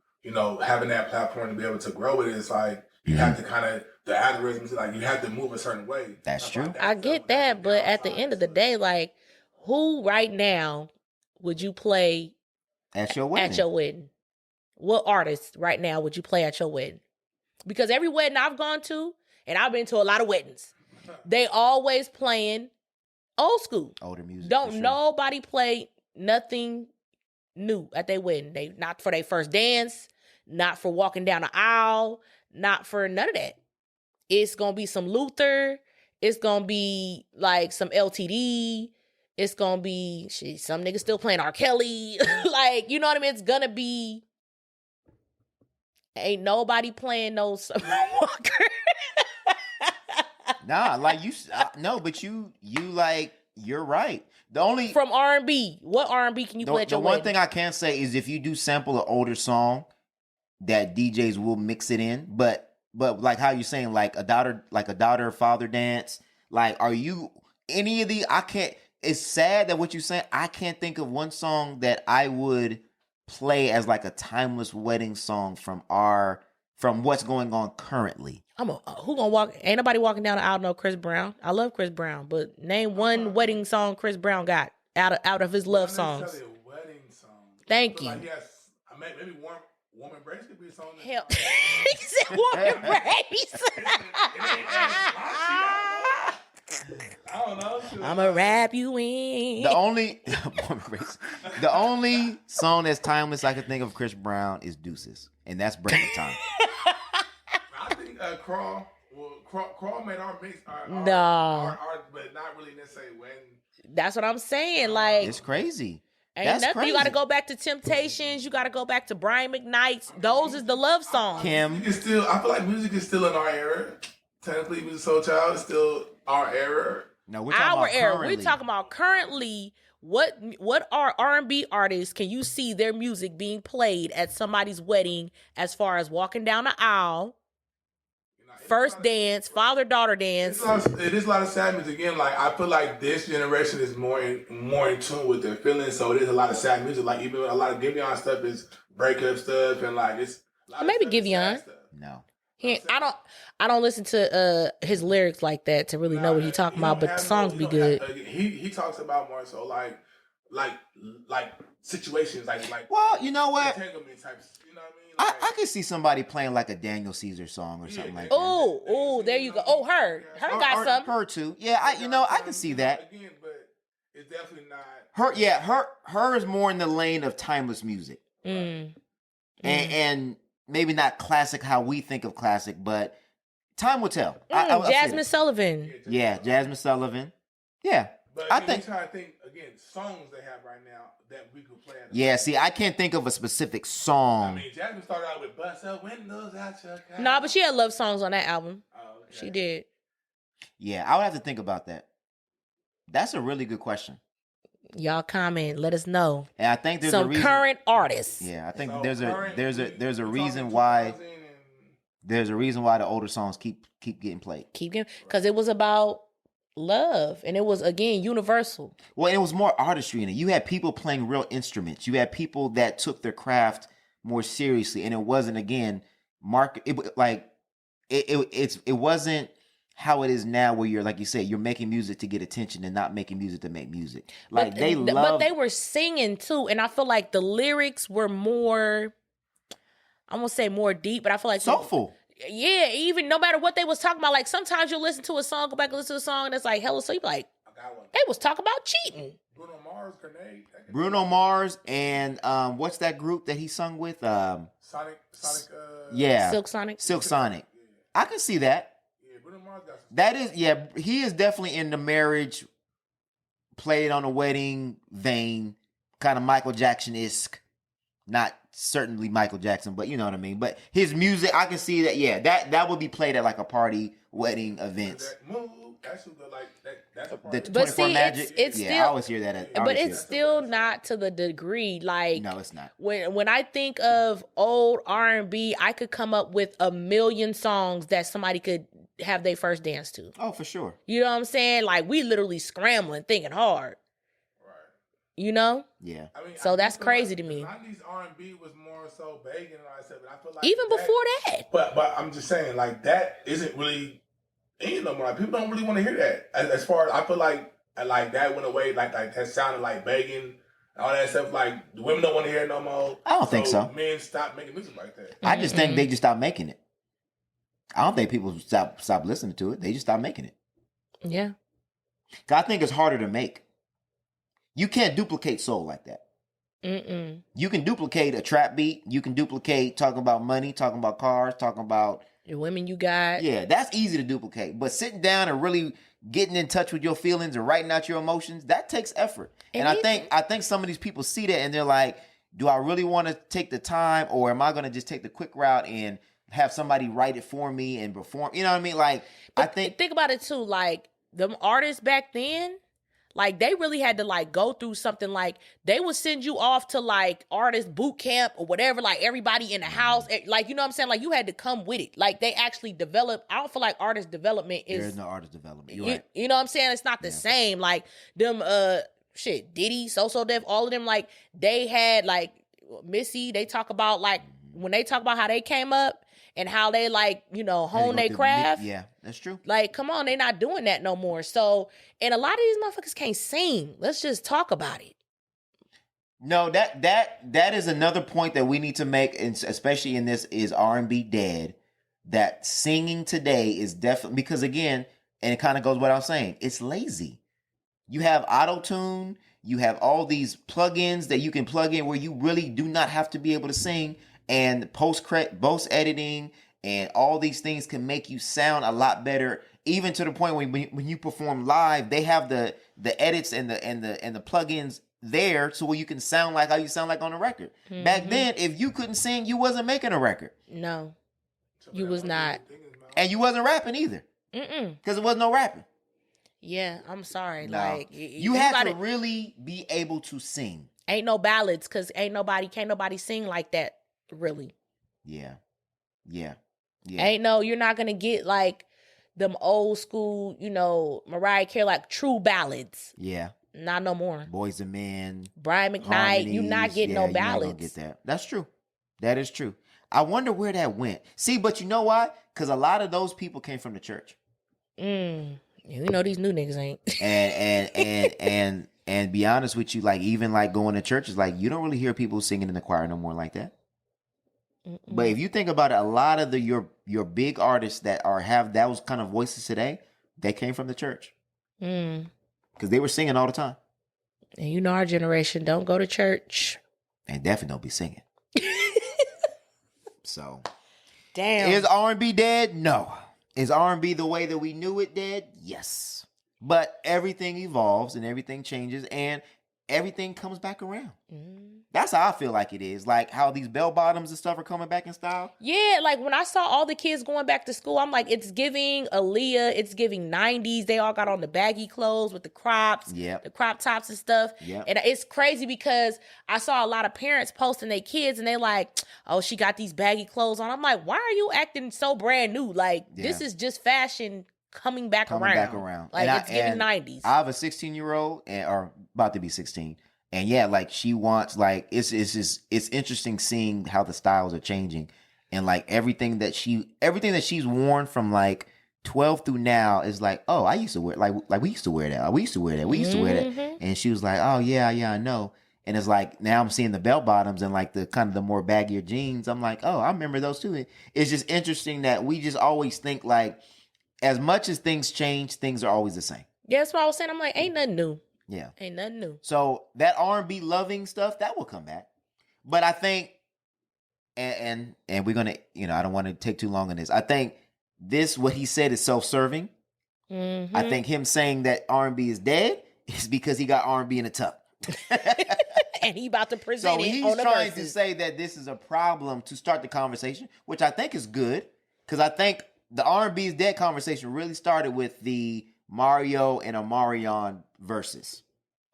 having that platform to be able to grow it. Is like, you have to kind of, the algorithms, like, you have to move a certain way. That's true. I get that, but at the end of the day, like, who right now would you play at your wedding? What artist right now would you play at your wedding? Because every wedding I've gone to, and I've been to a lot of weddings, they always playing old school. Older music. Don't nobody play nothing new at their wedding. They not for their first dance, not for walking down the aisle, not for none of that. It's gonna be some Luther. It's gonna be like some LTD. It's gonna be some niggas still playing R. Kelly. Like, you know what I mean? It's gonna be. Ain't nobody playing no Summer Walker. Nah, like no, but you like, you're right. The only from R&B, what R&B can you play at your wedding? The one thing I can say is, if you do sample an older song, that DJs will mix it in. But like how you're saying, like a daughter father dance. Like, are you any of the? I can't. It's sad that what you're saying. I can't think of one song that I would play as like a timeless wedding song from what's going on currently. Who gonna walk? Ain't nobody walking down the aisle. No Chris Brown. I love Chris Brown, but name one wedding song Chris Brown got out of his love songs. A wedding song. Thank you. Like, yes, maybe Warm Embrace could be a song. Hell, he said Warm Embrace. I don't know. I'ma wrap you in. The only song that's timeless I can think of Chris Brown is Deuces, and that's Breaking Time. I think Crawl made our mix. No, but not really necessarily when. That's what I'm saying. Like, it's crazy. Ain't nothing. Crazy. You got to go back to Temptations. You got to go back to Brian McKnight's. Those is the love songs. Kim. I feel like music is still in our era. Technically, Music Soul Child is still our era. No, we're talking about era. Currently. We're talking about currently. What are R&B artists can you see their music being played at somebody's wedding, as far as walking down the aisle, first dance, father-daughter dance? It is a lot of sad music. Again, like, I feel like this generation is more in tune with their feelings, so it is a lot of sad music. Like, even a lot of Giveon stuff is breakup stuff, and like it's maybe Giveon. No. I don't listen to his lyrics like that to really know what he's talking about, but the songs be good. He talks about more so like situations like. Well, you know what? Entanglement types. You know what I mean? Like, I could see somebody playing like a Daniel Caesar song or something like that. Oh, there you go. Oh, her got some. Her too. Yeah, I can see that. Again, but it's definitely not her. Yeah, her is more in the lane of timeless music. And maybe not classic how we think of classic, but time will tell. Jasmine Sullivan. Yeah, Jasmine Sullivan. Yeah. But I think, trying to think, again, songs they have right now that we could play. See, I can't think of a specific song. I mean, Jasmine started out with Bust Up Windows Out Your Car. Nah, but she had love songs on that album. Oh, okay. She did. Yeah, I would have to think about that. That's a really good question. Y'all comment, let us know. And I think there's some current artists. Yeah, I think there's a reason why the older songs keep getting played. Because it was about love, and it was again universal. Well, it was more artistry in it. You had people playing real instruments. You had people that took their craft more seriously, and it wasn't again it wasn't how it is now, where you're, like you said, you're making music to get attention and not making music to make music. Like but they were singing too, and I feel like the lyrics were more, I'm gonna say more deep, but I feel like soulful. Yeah, even no matter what they was talking about, like sometimes you listen to a song, go back and listen to a song, and it's like hella, so you be like, they was talking about cheating. Bruno Mars, and what's that group that he sung with? Sonic. Yeah, Silk Sonic. Yeah. I can see that. Yeah, Bruno Mars got some. That is, yeah, he is definitely in the marriage, played on a wedding vein, kind of Michael Jackson-esque. Not certainly Michael Jackson, but you know what I mean. But his music, I can see that. Yeah, that would be played at like a party, wedding events. That's a part. The Of 24 But see, Magic. it's yeah, still, I always hear that. but it's still not to the degree like. No, it's not. When I think of old R&B, I could come up with a million songs that somebody could have their first dance to. Oh, for sure. You know what I'm saying? Like we literally scrambling, thinking hard. You know? Yeah. I mean, So that's crazy to me. 90s R&B was more so begging and all that stuff, but I feel like Even before that. But I'm just saying, like, that isn't really in no more. Like, people don't really want to hear that. As far as I feel like that went away, like that sounded like begging, all that stuff. Like the women don't want to hear it no more. I don't think so. Men stopped making music like that. I just think they just stopped making it. I don't think people stop listening to it. They just stopped making it. Yeah. 'Cause I think it's harder to make. You can't duplicate soul like that. Mm-mm. You can duplicate a trap beat. You can duplicate talking about money, talking about cars, talking about The women you got. yeah. That's easy to duplicate. But sitting down and really getting in touch with your feelings and writing out your emotions, that takes effort. And I think some of these people see that and they're like, do I really want to take the time, or am I going to just take the quick route and have somebody write it for me and perform? You know what I mean? Like, But think about it too. Like them artists back then, like they really had to like go through something. Like they would send you off to like artist boot camp or whatever. Like everybody in the house, like you know what I'm saying. Like you had to come with it. Like they actually developed. I don't feel like artist development is. there is no artist development. You're right. You know what I'm saying? It's not the same. Like them Diddy, So Def, all of them, like they had like Missy, they talk about like when they talk about how they came up and how they like, you know, hone their craft. Yeah, that's true. Like, come on, they not doing that no more. So, and a lot of these motherfuckers can't sing. Let's just talk about it. No, that is another point that we need to make, and especially in this is R&B Dead. That singing today is definitely, because again, and it kind of goes what I was saying, it's lazy. You have auto-tune, you have all these plugins that you can plug in where you really do not have to be able to sing, and post editing and all these things can make you sound a lot better, even to the point when you perform live, they have the edits and the plugins there so where you can sound like how you sound like on a record. Mm-hmm. Back then, if you couldn't sing, you wasn't making a record. No, you was not. And you wasn't rapping either. Because it wasn't no rapping. Yeah, I'm sorry. No. Like you had to really be able to sing. Ain't no ballads, because can't nobody sing like that, really. Yeah. You're not gonna get like them old school, you know, Mariah Carey, like true ballads. Yeah. Not no more. Boys and Men. Brian McKnight, you not getting no ballads. You're not gonna get that. That's true. That is true. I wonder where that went. See, but you know why? Because a lot of those people came from the church. You know these new niggas ain't. And be honest with you, like even like going to church is like you don't really hear people singing in the choir no more like that. But if you think about it, a lot of your big artists that have those kind of voices today, they came from the church. Because they were singing all the time. And you know our generation don't go to church. And definitely don't be singing. So. Damn. Is R&B dead? No. Is R&B the way that we knew it dead? Yes. But everything evolves and everything changes and everything comes back around. That's how I feel like it is. Like how these bell bottoms and stuff are coming back in style. Yeah, like when I saw all the kids going back to school, I'm like, it's giving Aaliyah, it's giving 90s. They all got on the baggy clothes with the crops, the crop tops and stuff. Yep. And it's crazy because I saw a lot of parents posting their kids and they like, oh, she got these baggy clothes on. I'm like, why are you acting so brand new? Like, this is just fashion coming back around. Like, And it's giving 90s. I have a 16-year-old, or about to be 16. And yeah, like she wants, like, it's interesting seeing how the styles are changing. And like everything that she's worn from like 12 through now is like, oh, I used to wear, like we used to wear that. We used to wear that. We used to wear that. And she was like, oh yeah, I know. And it's like, now I'm seeing the bell bottoms and like the kind of the more baggier jeans. I'm like, oh, I remember those too. It's just interesting that we just always think like, as much as things change, things are always the same. Yeah, that's what I was saying. I'm like, ain't nothing new. Yeah. Ain't nothing new. So that R&B loving stuff, that will come back. But I think, and we're going to, I don't want to take too long on this. I think what he said is self-serving. Mm-hmm. I think him saying that R&B is dead is because he got R&B in a tuck. And he about to present it on the So he's trying Verzuz. to say that this is a problem to start the conversation, which I think is good. Because I think the R&B is dead conversation really started with the Mario and Omarion verses.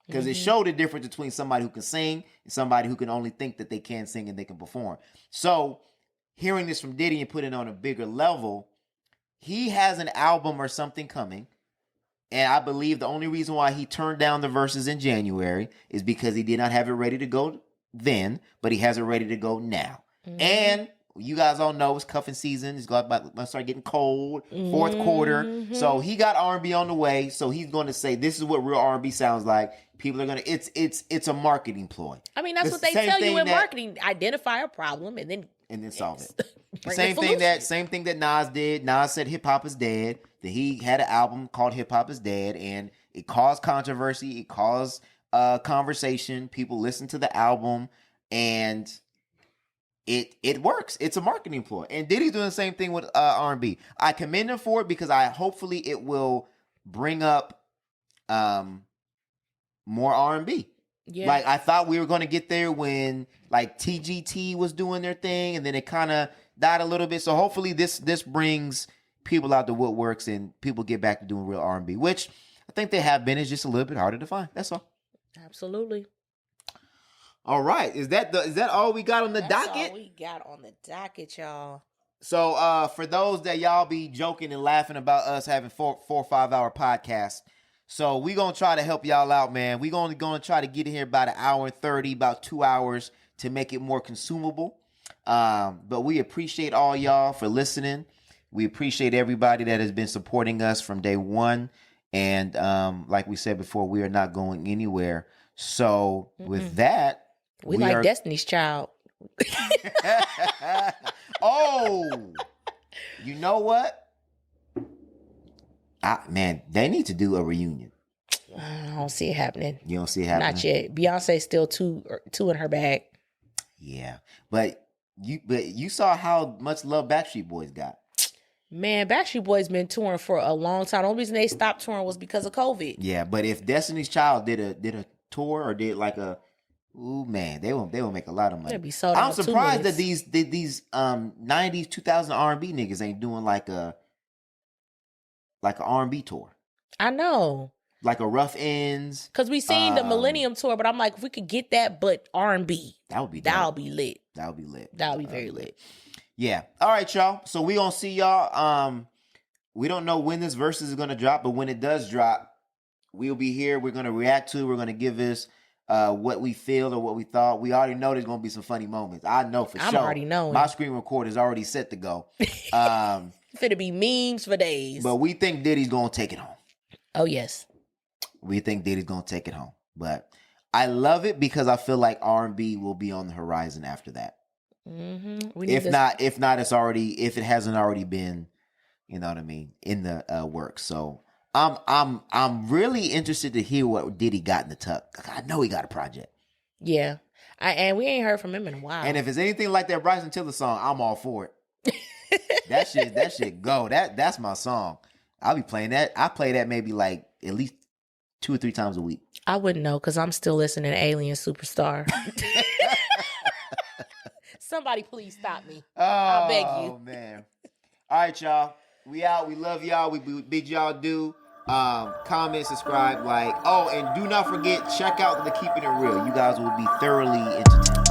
Because it showed the difference between somebody who can sing and somebody who can only think that they can sing and they can perform. So hearing this from Diddy and putting it on a bigger level, he has an album or something coming. And I believe the only reason why he turned down the verses in January is because he did not have it ready to go then, but he has it ready to go now. And you guys all know it's cuffing season. It's going to start getting cold, fourth quarter. So he got R&B on the way. So he's going to say, this is what real R&B sounds like. People are going to, it's a marketing ploy. I mean, that's what they tell you in marketing. Identify a problem and then solve it. Bring Same a thing that Nas did. Nas said hip hop is dead. That he had an album called Hip Hop is Dead, and it caused controversy. It caused conversation. People listen to the album, and it works. It's a marketing ploy. And Diddy's doing the same thing with R&B. I commend him for it because hopefully it will bring up more R&B. Yeah. Like I thought we were going to get there when like TGT was doing their thing, and then it kind of died a little bit. So hopefully this brings people out the woodworks and people get back to doing real R&B, which I think they have been. It's just a little bit harder to find. That's all. Absolutely. All right. Is that all we got on the docket? That's all we got on the docket, y'all. So for those that y'all be joking and laughing about us having 4 or 5 hour podcasts, so we gonna try to help y'all out, man. We gonna try to get in here about 1 hour and 30, about 2 hours to make it more consumable. But we appreciate all y'all for listening. We appreciate everybody that has been supporting us from day one. And like we said before, we are not going anywhere. So with that, we like Destiny's Child. Oh, you know what? Man, they need to do a reunion. I don't see it happening. You don't see it happening? Not yet. Beyonce's still two in her bag. Yeah. But you saw how much love Backstreet Boys got. Man, Backstreet Boys been touring for a long time. The only reason they stopped touring was because of COVID. Yeah, but if Destiny's Child did a tour or did like ooh man, they will make a lot of money. They'll be sold I'm out surprised that these 90s 2000 R&B niggas ain't doing like a R&B tour. I know. Like a Rough Ends. Because we seen the Millennium Tour, but I'm like, if we could get that, but R&B. That would be lit. That would be lit. That would be very lit. Yeah. All right, y'all. So we gonna see y'all. We don't know when this Verzuz is gonna drop, but when it does drop, we'll be here. We're gonna react to it. We're gonna give this what we feel or what we thought. We already know there's gonna be some funny moments. I know for sure. I'm already knowing. My screen recorder is already set to go. Finna be memes for days. But we think Diddy's gonna take it home. Oh yes. We think Diddy's gonna take it home. But I love it because I feel like R&B will be on the horizon after that. Mm-hmm. If it hasn't already been, you know what I mean, in the works. So I'm really interested to hear what Diddy got in the tuck. I know he got a project. Yeah, and we ain't heard from him in a while. And if it's anything like that Bryson Tiller song, I'm all for it. that shit go. That's my song. I'll be playing that. I play that maybe like at least 2 or 3 times a week. I wouldn't know because I'm still listening to Alien Superstar. Somebody please stop me. I beg you. Oh, man. All right, y'all. We out. We love y'all. We bid y'all do. Comment, subscribe, like. Oh, and do not forget, check out the Keeping It Real. You guys will be thoroughly entertained.